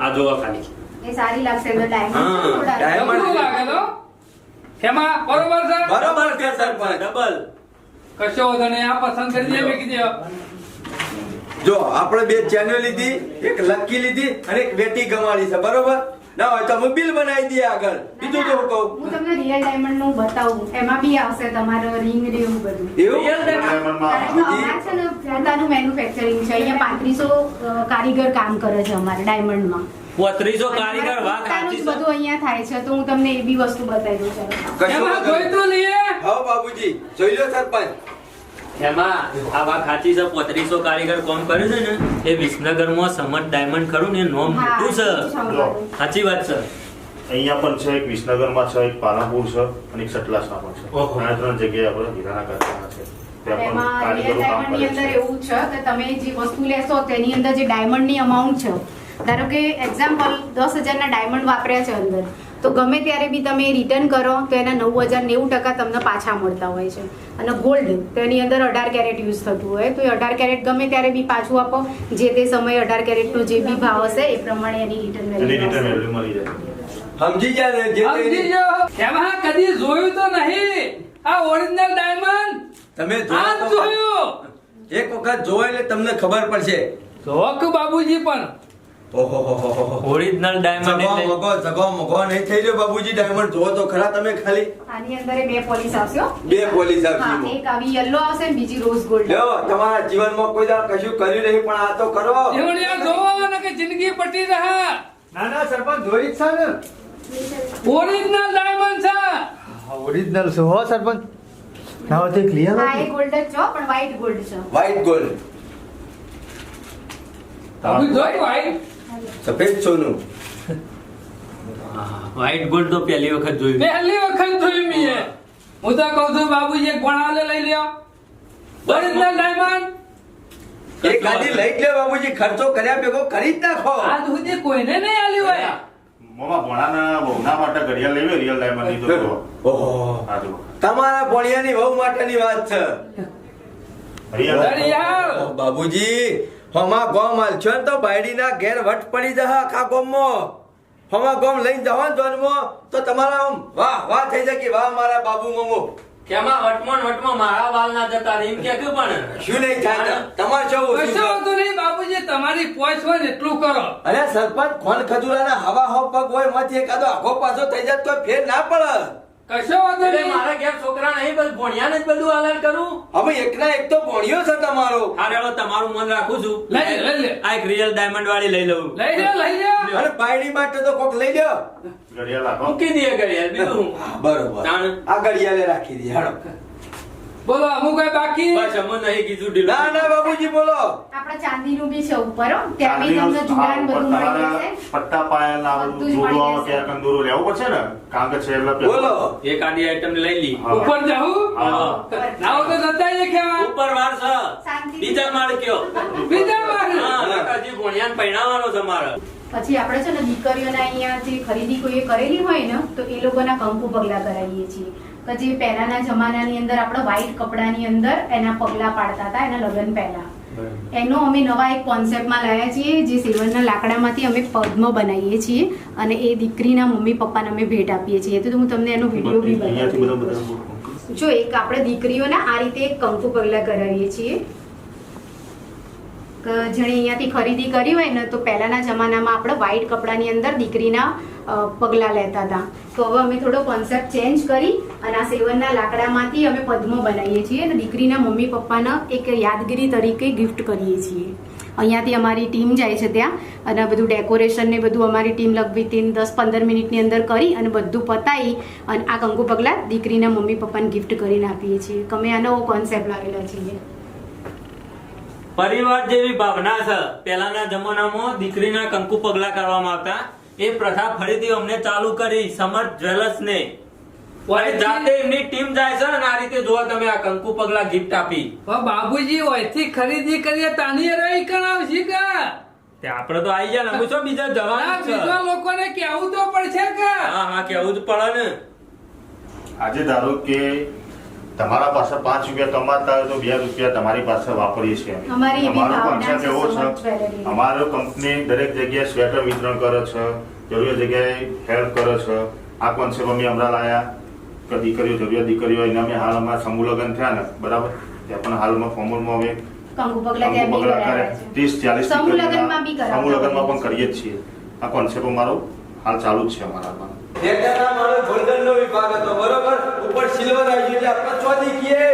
આ જોવા ખાલી. એ સારી લાગશે તો હા, ડાયમંડ ડાયમંડ. કેવું લાગે તો ખેમા બરોબર છે બરોબર છે સરપંચ. ડબલ. કશો વાંધો નહીં આ પસંદ કરી દે મેં કીધું જો આપણે બે ચેનલ લીધી, એક લક્કી લીધી અને એક બેટી ગમાડી છે બરોબર. ના હોય તો અમે બિલ બનાવી દઈએ આગળ. બીજું તો હું કહું હું તમને રિયલ ડાયમંડ નું બતાવું એમાં બી આવશે તમારો રિંગ ને એવું બધું એવું ડાયમંડમાં કારણ કે અમારે છે ને પોતાનું મેન્યુફેક્ચરિંગ છે અહીંયા 3500 કારીગર કામ કરે છે અમારે ડાયમંડમાં 3500 કારીગર, વાત પોતાનું જ સાચી છે. બધું અહીંયા થાય છે તો હું તમને એ બી વસ્તુ બતાવી દઉં ચાલો કશો એમાં વાંધો જોઈ નહીં. તો લઈએ હા બાબુજી જોઈ લો સરપંચ. એમાં આ વાત સાચી છે, 3500 કારીગર કામ કરે છે ને એ વિસનગરમાં સમત ડાયમંડ ખરું ને એ નોમ મોટું છે. સાચી વાત છે. અહીંયા પણ છે, એક વિસનગરમાં છે, એક પાલનપુર છે અને એક સટલાસમાં પણ છે. ઓહો. આ 3 જગ્યાએ આપણે હીરાના કારખાના છે. ત્યાં પણ એમાં રિયલ કારીગરો કામ ડાયમંડ ની કરે અંદર છે. એવું છે કે તમે જે વસ્તુ લેશો તેની અંદર જે ડાયમંડ ની અમાઉન્ટ છે ધારો કે એક્ઝામ્પલ 10,000 ના ડાયમંડ વાપર્યા છે અંદર તો ગમે ત્યારે બી તમે રિટર્ન કરો તો એના 9,090% તમને પાછા મળતા હોય છે અને ગોલ્ડ તો એની અંદર 18 કેરેટ યુઝ થતું હોય તો એ 18 કેરેટ ગમે ત્યારે બી પાછું આપો જે તે સમયે 18 કેરેટનો જે બી ભાવ હશે એ પ્રમાણે એની રિટર્ન એની રિટર્ન વેલ્યુ વેલ્યુ મળી જાય. સમજી ગયા ને જે સમજી તે- ગયો ખેમા કદી જોયું તો નહીં આ ઓરિજિનલ ડાયમંડ તમે આજ જોવો તો જોયું એક વખત જોવો એટલે તમને ખબર પડશે. જોક બાબુજી પણ ઓહોહોહોહો. ઓરિજિનલ ડાયમંડ જગો એટલે મગો જગો મગો નહીં થઈ રહ્યો બાબુજી. ડાયમંડ જોવો તો ખરા તમે ખાલી. આની અંદર એ બે પોલીસ આવશે હો. બે પોલીસ હા આપી એક આવી યલો આવશે ને બીજી રોઝ ગોલ્ડ લ્યો તમારા જીવનમાં કોઈ દાડ કશું કર્યું નહીં પણ આ તો કરો. એવડિયા જોવો ને કે જિંદગી પટી રહે ના ના સરપંચ જોઈ જ છે ને ઓરિજિનલ ડાયમંડ છે ઓરિજિનલ છે હો સરપંચ ના હોય તો ક્લિયર હા એ ગોલ્ડ જ છે પણ વ્હાઈટ ગોલ્ડ છે વ્હાઈટ ગોલ્ડ બાબુ જોઈ ભાઈ સફેદ સોનું. વ્હાઈટ ગોલ્ડ તો પહેલી વખત જોયું. પહેલી વખત જોયું મેં હું તો કહું છું બાબુજી એક ભણાવલે લઈ લ્યો ઓરિજિનલ ડાયમંડ એક ગાડી લઈ જ લે બાબુજી. ખર્ચો કર્યા ભેગો કરી જ નાખો. આજ સુધી કોઈને નહીં આલ્યું હોય મોમાં ભોણાના બહુના માટે ઘડિયાળ લેવી રિયલ ડાયમંડની તો જુઓ. ઓહો. આ જુઓ. તમારા ભોળિયાની વહુ માટેની વાત છે. રિયલ ઘડિયાળ. ઓહ, બાબુજી હમા ગોમ હાલશો ને તો બાયડીના ઘેર વટ પડી જશે આખા ગોમમાં. હમા ગોમ લઈને જાઓ ને જોનમાં તો તમારા આમ વાહ વાહ થઈ જાય કે વાહ મારા બાબુ મમો. કેમાં વટમાં મારા વાલ ના જતા રહે એમ કે પણ શું નહીં થાય તમારે શું ઓછું કશો છે? વાંધો નહીં બાબુજી તમારી પોચ હોય ને એટલું કરો અરે સરપંચ ખોન ખજૂરાના હવા હો પગ હોય માંથી એકાદો આખો પાછો થઈ જાય તો ફેર ના પડે. કશો વાંધો એટલે નહીં મારા ઘેર છોકરા નહીં, બસ ભણ્યાને જ બધું આલન કરું. હવે એકના એક તો ભણ્યો છે તમારો. હારે હવે તમારું મન રાખું છું. લઈ લે. આ એક રિયલ ડાયમંડ વાળી લઈ લઉં. લઈ લે અને બાયડી માટે તો કોક લઈ લ્યો. ઘડિયાળ રાખો. મૂકી દઈએ ઘડિયાળ, બીજું શું? બરોબર તાણ. આ ઘડિયાળે રાખી દઈએ હાલો. બોલો અમુક કઈ બાકી બસ અમે નહીં કીધું ઢીલું. ના ના બાબુજી બોલો. આપણા ચાંદીનું બી છે ઉપર હો ત્યાં બી તમને જુગાન બધું મળી તમારા જશે પટ્ટા પાયા ના બધું જ દોરો મળી આવે જશે. ત્યાં કંદોરો લેવો પડશે ને કારણ કે છે એટલે પેલું. બોલો. એક આડી આઈટમ લઈ લી. હા. ઉપર જાઉં હા. લાવો તો જતા જઈએ ખેવા ઉપર વાર છે. શાંતિ. બીજા માળ કયો. બીજા માળ. હા, નકા હજી ભણ્યાને પરણાવવાનો છે મારે. પછી આપણે છે ને દીકરીઓના અહીંયાથી ખરીદી કોઈએ કરેલી હોય ને તો એ લોકોના કંકુ પગલા કરાવીએ છીએ. કે જે પહેલાના જમાનાની અંદર આપણે વ્હાઈટ કપડાની અંદર એના પગલા પાડતા હતા એના લગ્ન પહેલા. એનો અમે નવા એક કોન્સેપ્ટમાં લાવ્યા છીએ, જે સિલ્વરના લાકડામાંથી અમે પદ્મ બનાવીએ છીએ અને એ દીકરીના મમ્મી પપ્પાને અમે ભેટ આપીએ છીએ. તો હું તમને એનો વિડીયો બી બતાવી. જો એક આપણે દીકરીઓના આ રીતે કંકુ પગલા કરાવીએ છીએ. જેણે અહીંયાથી ખરીદી કરી હોય ને તો પહેલાના જમાનામાં આપણે વ્હાઈટ કપડાની અંદર દીકરીના પગલા લેતા હતા. તો હવે અમે થોડો કોન્સેપ્ટ ચેન્જ કરી અને આ સેવનના લાકડામાંથી અમે પદ્મો બનાવીએ છીએ અને દીકરીના મમ્મી પપ્પાને એક યાદગીરી તરીકે ગિફ્ટ કરીએ છીએ. અહીંયાથી અમારી ટીમ જાય છે ત્યાં અને બધું ડેકોરેશન ને બધું અમારી ટીમ લગભગ 10-15 મિનિટની અંદર કરી અને બધું પતાવી અને આ કંકુ પગલા દીકરીના મમ્મી પપ્પાને ગિફ્ટ કરીને આપીએ છીએ. અમે આ નવો કોન્સેપ્ટ લાવેલા છીએ. પરિવાર જેવી ભાવના છે. પહેલાના જમાનામાં દીકરીના કંકુ પગલા કરવામાં આવતા, એ પ્રથા ફરીથી અમને ચાલુ કરી સમર્થ જ્વેલર્સ ને. જાતે એમની ટીમ જાય છે અને આ રીતે જોવા તમે આ કંકુ પગલા ગિફ્ટ આપી. પણ બાબુજી ઓયથી ખરીદી કરીએ તાની રહી કરાવશી કે તે આપણે તો આવી ગયા ને, શું બીજા જવાનું છે? બીજા લોકોને કેવું તો પડશે કે હા કેવું જ પડે ને. આજે ધારો કે તમારા પાસે 5 રૂપિયા કમાતા હોય તો 2 રૂપિયા તમારી પાસે વાપરીએ છીએ. અમારી એવી અમારો ભાવના કોન્સેપ્ટ છે એવો સમર્થ છે, જ્વેલરી. અમારો કંપની દરેક જગ્યાએ સ્વેટર વિતરણ કરે છે, જરૂરી જગ્યાએ હેલ્પ કરે છે. આ કોન્સેપ્ટ અમે હમણાં લાયા કે દીકરીઓ જરૂરિયાત દીકરીઓ એના અમે હાલ અમારા સમૂહ લગ્ન થયા ને બરાબર, ત્યાં પણ હાલમાં ફોર્મલમાં અમે કંકુ પગલા ત્યાં બી પગલા કરે કરાવ્યા છે. 30-40 સમૂહ લગ્નમાં બી કરાવતા સમૂહ લગ્નમાં હોઈએ પણ કરીએ જ છીએ. આ કોન્સેપ્ટ અમારો હાલ ચાલુ જ છે અમારા પણ. નેતાના મારો ગોલ્ડનનો વિભાગ હતો બરોબર, ઉપર સિલ્વર આવી ગયું એટલે આપણે ચોથી કીએ.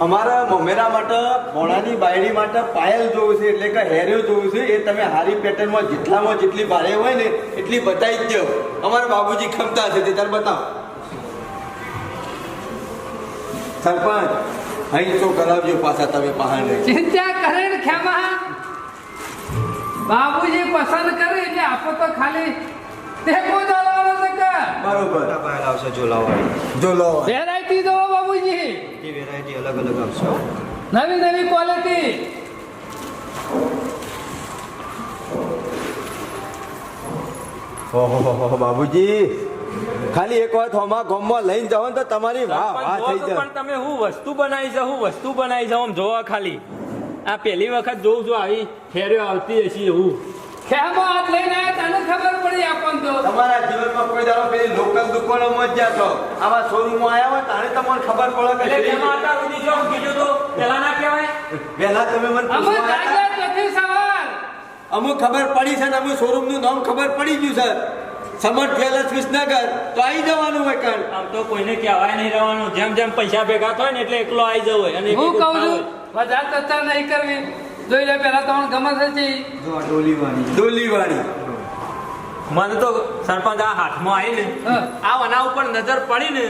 અમારા મમેરા માટે મોણાની બાયડી માટે પાયલ જોવું છે એટલે કે હેરિયો જોવું છે. એ તમે હારી પેટર્નમાં જેટલામાં જેટલી ભારે હોય ને એટલી બતાવી જ દો. અમારા બાબુજી ખમતા છે તે તાર બતાવો. સરપંચ અહીં તો કરાવજો પાછા તમે પહાડ. ચિંતા કરે ને ખેમા બાબુજી પસંદ કરે એટલે આપો તો ખાલી ટેકો દળવાનો છે કે બરોબર આવશે ઝોલાવાળી. જો વેરાયટી દો બાબુજી, એ વેરાયટી અલગ અલગ આવશે હો. નવી નવી ક્વોલિટી. ઓહો બાબુજી ખાલી એક વાર થોમા ગોમમાં લઈને જાઓ ને તો તમારી વાહ વાહ થઈ જાય. પણ તમે હું વસ્તુ બનાવી છે, હું વસ્તુ બનાવી છે, આમ જોવા ખાલી આ પહેલી વખત જોઉં છું આવી ફેરીઓ આવતી હશે એવું. ખેમા હાથ લઈને આવ્યા તને ખબર પડી આપણ તો. તમારા જીવનમાં કોઈ દાડો પેલી લોકલ દુકાનોમાં જ જાતો, આવા શોરૂમમાં આવ્યા હોય તારે તમને ખબર પડે એટલે કે તેમાં અત્યાર સુધી જો કીધું તો પહેલા ના કહેવાય. પહેલા તમે મને અમે પૂછવા આવ્યા. જાગ્યા નથી સવાર. અમુક ખબર પડી છે ને અમુક શોરૂમનું નામ ખબર પડી ગયું છે, સમર્થ જ્વેલર્સ વિસનગર, તો આવી જવાનું હોય કાન. આમ તો કોઈને કહેવાય નહીં રહેવાનું, જેમ જેમ પૈસા ભેગા થાય ને એટલે એકલો આવી જવો હોય. અને હું એકલું કહું છું ખાવું. વધારે ચર્ચા નહીં કરવી. જોઈ લે પેલા તમને ગમે છે. જો આ ડોલીવાળી. ડોલીવાળી મને તો સરપંચ આ હાથમાં આવી ને હા. આ વના ઉપર નજર પડી ને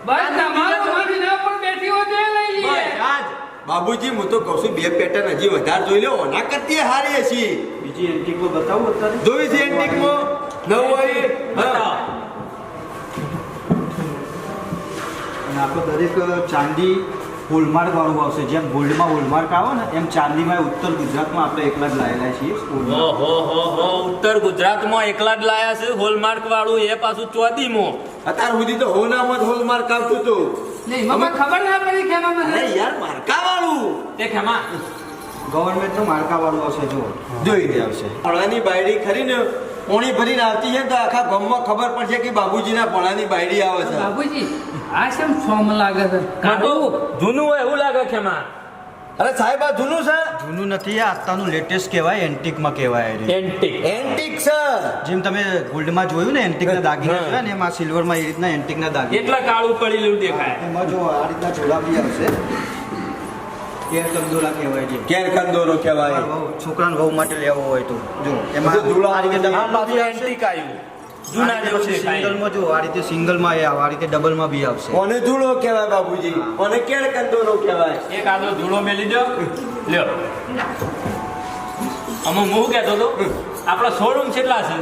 બસ તમારું મારી ના પણ બેઠી હોય તો એ લઈ લઈએ. બસ આજ. બાબુજી હું તો કહું છું 2 પેટર્ન હજી વધારે જોઈ લો, ઓના કરતી હારી હશે. બીજી એન્ટિકમાં બતાવું અત્યારે. જોઈ છે એન્ટિકમાં નવું હોય. બતાવો. અને આપણે દરેક ચાંદી હોલમાર્ક વાળું આવશે. જેમ ગોલ્ડમાં હોલમાર્ક આવે ને એમ ચાંદીમાં ઉત્તર ગુજરાતમાં આપણે એકલા જ લાયેલા છીએ. હો ઉત્તર ગુજરાતમાં એકલા જ લાયા છે હોલમાર્ક વાળું, એ પાછું ચોદીમાં. અત્યાર સુધી તો હોનામાં જ હોલમાર્ક આવતું હતું. નહીં મમ્મા ખબર ના પડી ખેમા મને. અરે યાર માર્કા વાળું તે ખેમા ગવર્મેન્ટનું માર્કા વાળું આવશે. જો જોઈ દે આવશે. ભણાની બાયડી ખરી ને પોણી ભરીને આવતી છે તો આખા ગામમાં ખબર પડશે કે બાબુજીના ભણાની બાયડી આવે છે. બાબુજી આ શેમ સોમ લાગે છે? આ તો જૂનું હોય એવું લાગે ખેમા. અરે સાહેબ આ જૂનું છે. જૂનું નથી, આ અત્યારનું લેટેસ્ટ કહેવાય, એન્ટિકમાં કહેવાય. એન્ટિક. એન્ટિક છે. જેમ તમે ગોલ્ડમાં જોયું ને એન્ટિકના દાગીના જોયા ને એમ આ સિલ્વરમાં એ રીતના એન્ટિકના દાગીના. એટલા કાળું પડેલું દેખાય. એમાં જો આ રીતના જોડા બી આવશે. કેર કંદોરા કહેવાય છે. કેર કંદોરો કહેવાય. છોકરાને વહુ માટે લેવો હોય તો જો એમાં બધું ધૂળા આ રીતે આ ડબલમાં પાછું બી આવશે. એન્ટિક આવ્યું. જૂના જેવું દેખાય. સિંગલમાં જો આ રીતે સિંગલમાં એ આવે, આ રીતે ડબલમાં બી આવશે. કોને ધૂળો કહેવાય બાબુજી, કોને કેર કંદોરો કહેવાય. એક આદો ધૂળો મેલી દો લ્યો. આમાં હું કહેતો હતો આપણા શોરૂમ કેટલા છે?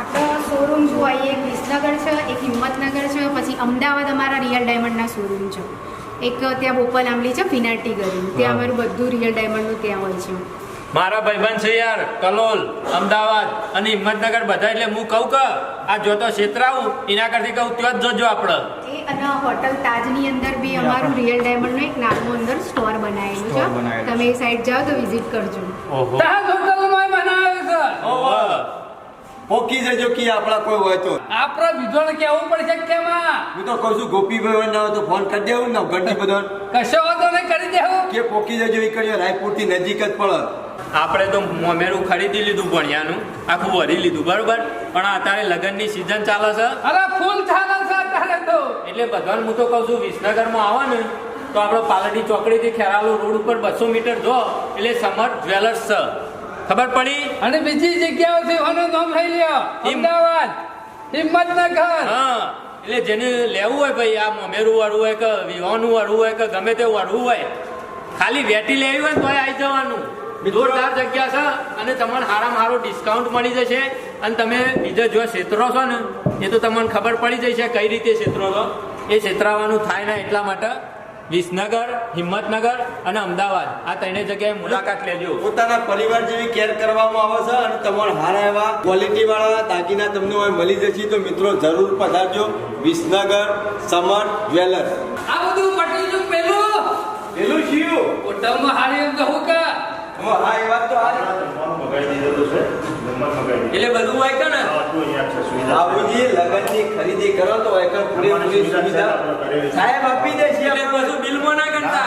આપણો શોરૂમ જો એક વિસનગર છે, એક હિંમતનગર છે, પછી અમદાવાદ અમારા રિયલ ડાયમંડના શોરૂમ છે. એક ત્યાં બોપલ આંબલી છે ફિનાટી કરીને, ત્યાં અમારું બધું રિયલ ડાયમંડનું ત્યાં હોય છે. મારા ભાઈબંધ છે યાર કલોલ અમદાવાદ અને હિંમતનગર બધા એટલે હું કહું કે આ જોતો ક્ષેત્રાવું એના કરતી કહું ત્યાં જ જોજો આપણે એ અને હોટલ તાજની અંદર બી અમારું રિયલ ડાયમંડનો એક નાનું અંદર સ્ટોર બનાવેલું છે. તમે એ સાઈડ જાઓ તો વિઝિટ કરજો. ઓહો તાજ હોટલમાં બનાવ્યું છે. ઓહો પોકી જજો કે આપણા કોઈ હોય તો. આપણે વિધોને કેવું પડશે કેમાં હું તો કહું છું ગોપીભાઈ ના હોય તો ફોન કરી દેવું ને ઘરથી બધો કશો વાંધો નહીં કરી દેવું. કે પોકી જજો એ કરીએ રાયપુરથી નજીક જ પડે. આપણે તો મોમેરું ખરીદી લીધું ભણ્યાનું આખું ભરી લીધું બરોબર પણ અત્યારે લગ્નની સિઝન ચાલે છે અરે ફૂલ ચાલે છે અત્યારે તો. એટલે બધાને હું તો કહું છું વિસનગરમાં આવો ને તો આપણે પાલડી ચોકડીથી ખેરાલુ રોડ ઉપર 200 મીટર જો એટલે સમર્થ જ્વેલર્સ છે ખબર પડી. અને બીજી જગ્યાઓથી એનું નામ લઈ લ્યો. અમદાવાદ હિંમતનગર. હા એટલે જેને લેવું હોય ભાઈ આ મોમેરું વાળું હોય કે વિવાહનું વાળું હોય કે ગમે તે વાળું હોય ખાલી વેટી લેવી હોય તો આવી જવાનું. જોરદાર જગ્યા છે અને તમને સારામાં સારું ડિસ્કાઉન્ટ મળી જશે અને તમે બીજા જો ક્ષેત્રો છો ને એ તો તમને ખબર પડી જશે કઈ રીતે ક્ષેત્રો છો એ ક્ષેત્રાવાનું થાય ને એટલા માટે વિસનગર હિંમતનગર અને અમદાવાદ આ ત્રણેય જગ્યાએ મુલાકાત લેજો. પોતાના પરિવાર જેવી કેર કરવામાં આવે છે અને તમારા સારા એવા ક્વોલિટી વાળા દાગીના તમને હોય મળી જશે તો મિત્રો જરૂર પધારજો વિસનગર સમર્થ જ્વેલર્સ. આ બધું પટી ગયું પેલું પેલું શિવ હોટલમાં હારી એમ કહું કે હા એ વાત તો હારી. જમવાનું મગાવી દીધેલું છે જમવાનું મગાવી દીધું. એટલે બધું હોય કે ને બધું અહીંયા છે સુવિધા. બાબુજી લગનની ખરીદી કરો તો એક પૂરેપૂરી સુવિધા સાહેબ આપી દે છે. એટલે બધું બિલમાં ના કરતા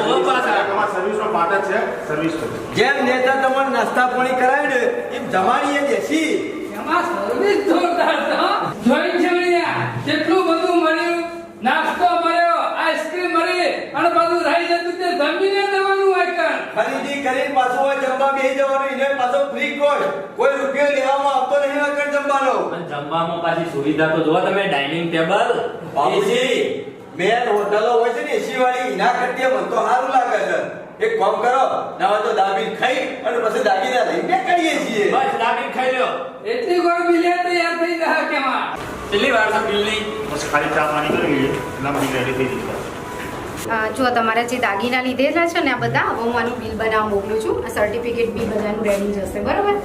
ઓહો પાછા. સર્વિસનો પાર્ટ જ છે સર્વિસ તો. જેમ નેતા તમારે નાસ્તા પાણી કરાય ને એમ જમાડીએ દેશી. એમાં સર્વિસ જોરદાર છે હો. જોઈ છે અહીંયા કેટલું બધું મળ્યું. નાસ્તો મળ્યો આઈસ્ક્રીમ મળી અને બધું રહી જતું તે જમીને દેવાનું હોય કાન. ખરીદી કરીને પાછું હોય જમવા બેસી જવાનું એને પાછો ફ્રી કોઈ રૂપિયો લેવામાં આવતો નહીં આગળ જમવાનો. અને જમવામાં પાછી સુવિધા તો જો તમે ડાઇનિંગ ટેબલ બાબુજી મેન હોટલો હોય છે ને એસી વાળી એના કરતી મને તો સારું લાગે છે. એક કામ કરો ના હોય તો દાબીન ખાઈ અને પછી દાગીના લઈને કરીએ છીએ. બસ દાબી ખાઈ લ્યો. એટલી વાર બિલે તૈયાર થઈ જાય કેમાં. કેટલી વાર છે બિલની? બસ ખાલી ચા પાણી કરી લઈએ એટલા બધી રેડી થઈ જશે. જો તમારા જે દાગીના લીધેલા છે ને આ બધા હવે હું આનું બિલ બનાવવા મોકલું છું. આ સર્ટિફિકેટ બી બધાનું રેડી જશે બરાબર.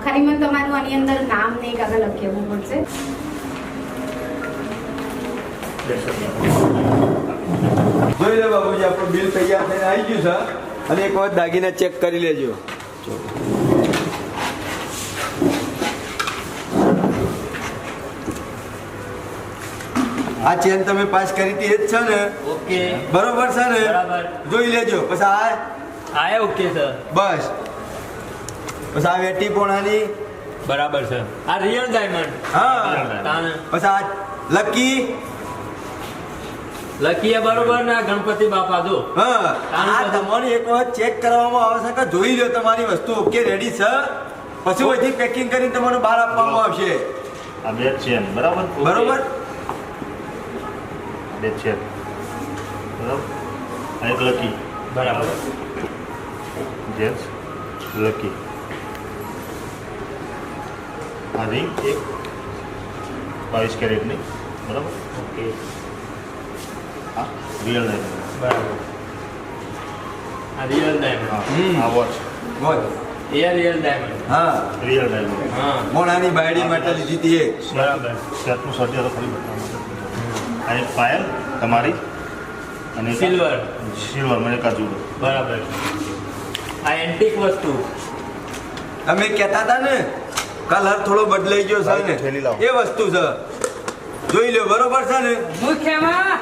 ખાલી મને તમારું આની અંદર નામ ને એક આગળ લખી આપવું પડશે. જોઈ લો બાબુજી આપણું બિલ તૈયાર થઈને આવી ગયું છે અને એક વખત દાગીના ચેક કરી લેજો. આ ચેન તમે પાસ કરી હતી એ જ છે ને? ઓકે બરોબર છે ને? બરાબર. જોઈ લેજો. પછી આ આયા ઓકે સર બસ પછી આ વેટી પોણાની બરાબર છે. આ રિયલ ડાયમંડ હા તાન પછી આ લકી લકી એ બરોબર ને આ ગણપતિ બાપા જો હા આ તમારી એક વખત ચેક કરવામાં આવે છે કે જોઈ લો તમારી વસ્તુ ઓકે રેડી છે પછી અહીંથી પેકિંગ કરીને તમારું બહાર આપવામાં આવશે. આ બે ચેન બરાબર બરોબર બે ચેન બરાબર આ એક લકી બરાબર જેન્ટ્સ લકી આ રિંગ એક 22 કેરેટની બરાબર ઓકે આ રિયલ ડાયમંડ બરાબર આ રિયલ ડાયમંડ હા આ વોચ બોલ એ રિયલ ડાયમંડ હા રિયલ ડાયમંડ હા મોણાની બાયડી માટે લીધી હતી એ બરાબર સેટનું સર્જર ખાલી બતાવવા આ એક પાયલ તમારી અને એક સિલ્વર સિલ્વર મને કાજુ બરાબર આ એન્ટિક વસ્તુ તમે કહેતા હતા ને કલર થોડો બદલાઈ ગયો છે ને થેલી લાવો. એ વસ્તુ છે જોઈ લો બરોબર છે ને? મુખ્યમાં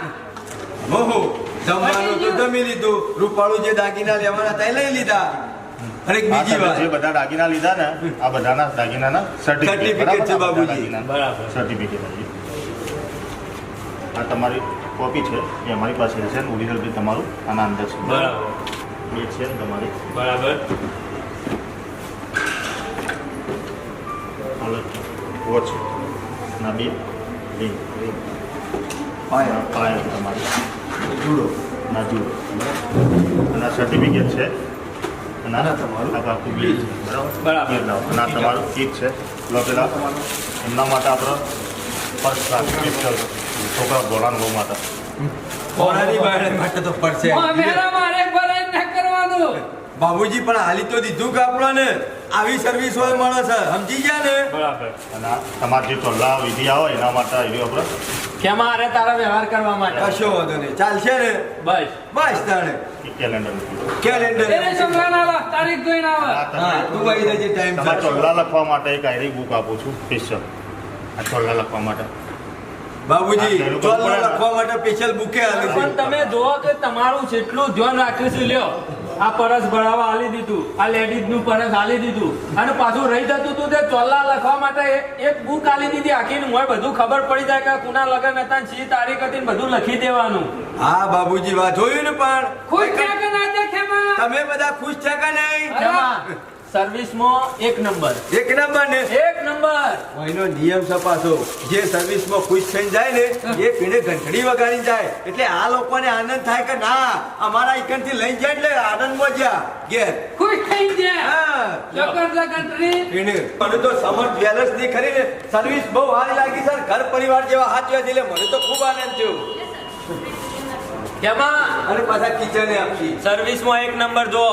ઓહો જમવાનું તો જમી લીધું રૂપાળું જે દાગીના લેવાના હતા એ લઈ લીધા અને એક બીજી જે વાત બધા દાગીના લીધા ને આ બધાના દાગીનાના Certificate છે બાબુજી. બરાબર. સર્ટિફિકેટ આ તમારી કોપી છે એ અમારી પાસે છે ને ઓરિજિનલ બી તમારું આના અંદર છે બરાબર એ છે ને તમારી બરાબર વોચ ના બે રિંગ પાયા પાયલ તમારી જુડો ના જુડો અને આ સર્ટિફિકેટ છે અને આ તમારું આખું બિલ છે બરાબર. એ લાવો. અને આ તમારું કીટ છે લો પેલા એમના માટે આપણે ફર્સ્ટ ક્લાસ ગિફ્ટ છોકરા ભોળાન બહુ માટે મોણાની બાયડી માટે તો પડશે મેરા મારે ભરાઈ ના કરવાનું બાબુજી પણ હાલી તો દીધું કે આપણને આવી સર્વિસ હોય મળે છે સમજી ગયા ને બરાબર અને આ તમારે જે ચોલ્લા વિધિ આવે એના માટે આવી આપણે કેમાં અરે તારા વ્યવહાર કરવા માટે કશો વાંધો નહીં ચાલશે ને બસ બસ તાણે કેલેન્ડર કેલેન્ડર એને છોકરાને આલો, તારીખ જોઈને આવે. હા તું ભાઈ જજે ટાઈમ તમારે ચોલ્લા લખવા માટે એક આયરી બુક આપું છું સ્પેશિયલ આ ચોલ્લા લખવા માટે બાબુજી આ પેલું ચોલ પડે ને? લખવા માટે સ્પેશિયલ બુકે આલી પણ છે તમે જુઓ કે તમારું જેટલું ધ્યાન રાખ્યું છે લ્યો આ પરસ ભરાવા આલી દીધું આ લેડીઝ નું પરસ આલી દીધું અને પાછું રહી જતું હતું તે ચોલ્લા લખવા માટે એક બુક આલી દીધી આખી હોય બધું ખબર પડી જાય કે કુના લગન હતા ને શી તારીખ હતી ને બધું લખી દેવાનું હા બાબુજી વાત જોયું ને પણ ખુશ છે કે ના છે ખેમા? તમે બધા ખુશ છે કે નહીં સર્વિસમાં એક નંબર એક નંબર ને એક નંબર એનો નિયમ છે પાછો જે સર્વિસમાં ખુશ થઈને જાય ને એ પીણે ઘંટડી વગાડી જાય એટલે આ લોકોને આનંદ થાય કે ના અમારા ઇકનથી લઈ જાય એટલે આનંદમાં જ્યાં ઘેર ખુશ થઈ ગયા. હા લગન લગનની. એને મને તો સમર્થ જ્વેલર્સ ની ખરીને સર્વિસ બહુ સારી લાગી સર ઘર પરિવાર જેવા હાથ જોયા એટલે મને તો ખૂબ આનંદ થયો કેમાં અને પાછા કિચને આપી સર્વિસમાં એક નંબર જો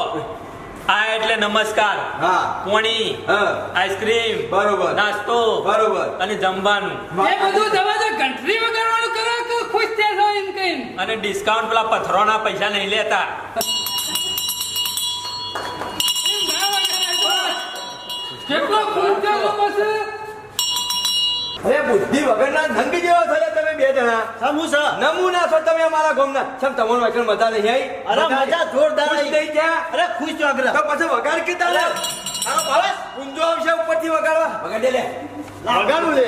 આ એટલે નમસ્કાર હા પોણી હા આઈસ્ક્રીમ બરોબર નાસ્તો બરોબર અને જમવાનું એ બધું જવા દો, ઘંટડી વગાડવાનું કરો કે ખુશ થયા છો એમ કહીને. અને ડિસ્કાઉન્ટ પેલા પથ્થરોના પૈસા નહીં લેતા એમ ના વગાડાય તો. કેટલો ખુશ થયો છો પછી? અરે બુદ્ધિ વગરના ધંગ જેવા છો લે તમે બે જણા સમૂહ છે નમૂના છો તમે અમારા ગામના સમ તમારું વાંચન મજા નહીં આવી અરે મજા જોરદાર ખુશ આવી. થઈ ગયા અરે ખુશ છો આગળ તો પછી વગાડ કે તારે આનો ભાવે ઊંધો આવશે ઉપરથી વગાડવા વગાડે લે વગાડું લે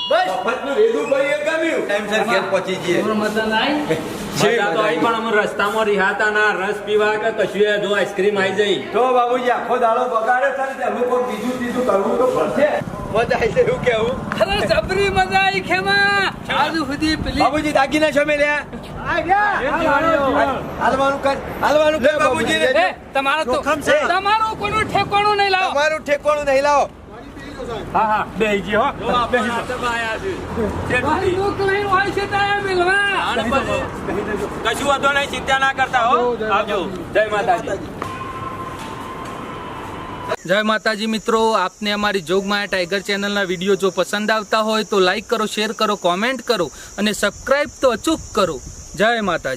બસ મફતનું રેડું ભરી એ ગમ્યું ટાઈમસર ઘેર પહોંચી જઈએ તમારું મજા ના આવી? મજા તો આવી પણ અમે રસ્તામાં રિહાતા ના રસ પીવા કે કશું જો આઈસ્ક્રીમ આવી જઈ તો બાબુજી આખો દાડો બગાડે છે ને અમે કોઈ બીજું ત્રીજું કરવું તો પડશે મજા આવી એવું કેવું અરે જબરી મજા આવી ખેમા. આજ સુધી પેલી બાબુજી દાગીના છો મેલ્યા હાલવાનું કર બાબુજી એ, તમારે તો તમારું કોઈનું ઠેકાણું નહીં લાવો. તમારું ઠેકાણું નહીં લાવો હા હા બેહી ગયો હો બેહી ગયો. મારી દુઃખ લઈને હોય છે તારે મિલવા. કશું વાંધો નહીં ચિંતા ના કરતા હો આવજો જય માતાજી જય માતાજી મિત્રો, આપને અમારી જોગમાયા ટાઈગર ચેનલના વિડીયો જો પસંદ આવતા હોય તો લાઈક કરો, શેર કરો, કોમેન્ટ કરો અને સબસ્ક્રાઈબ તો અચૂક કરો. જય માતાજી.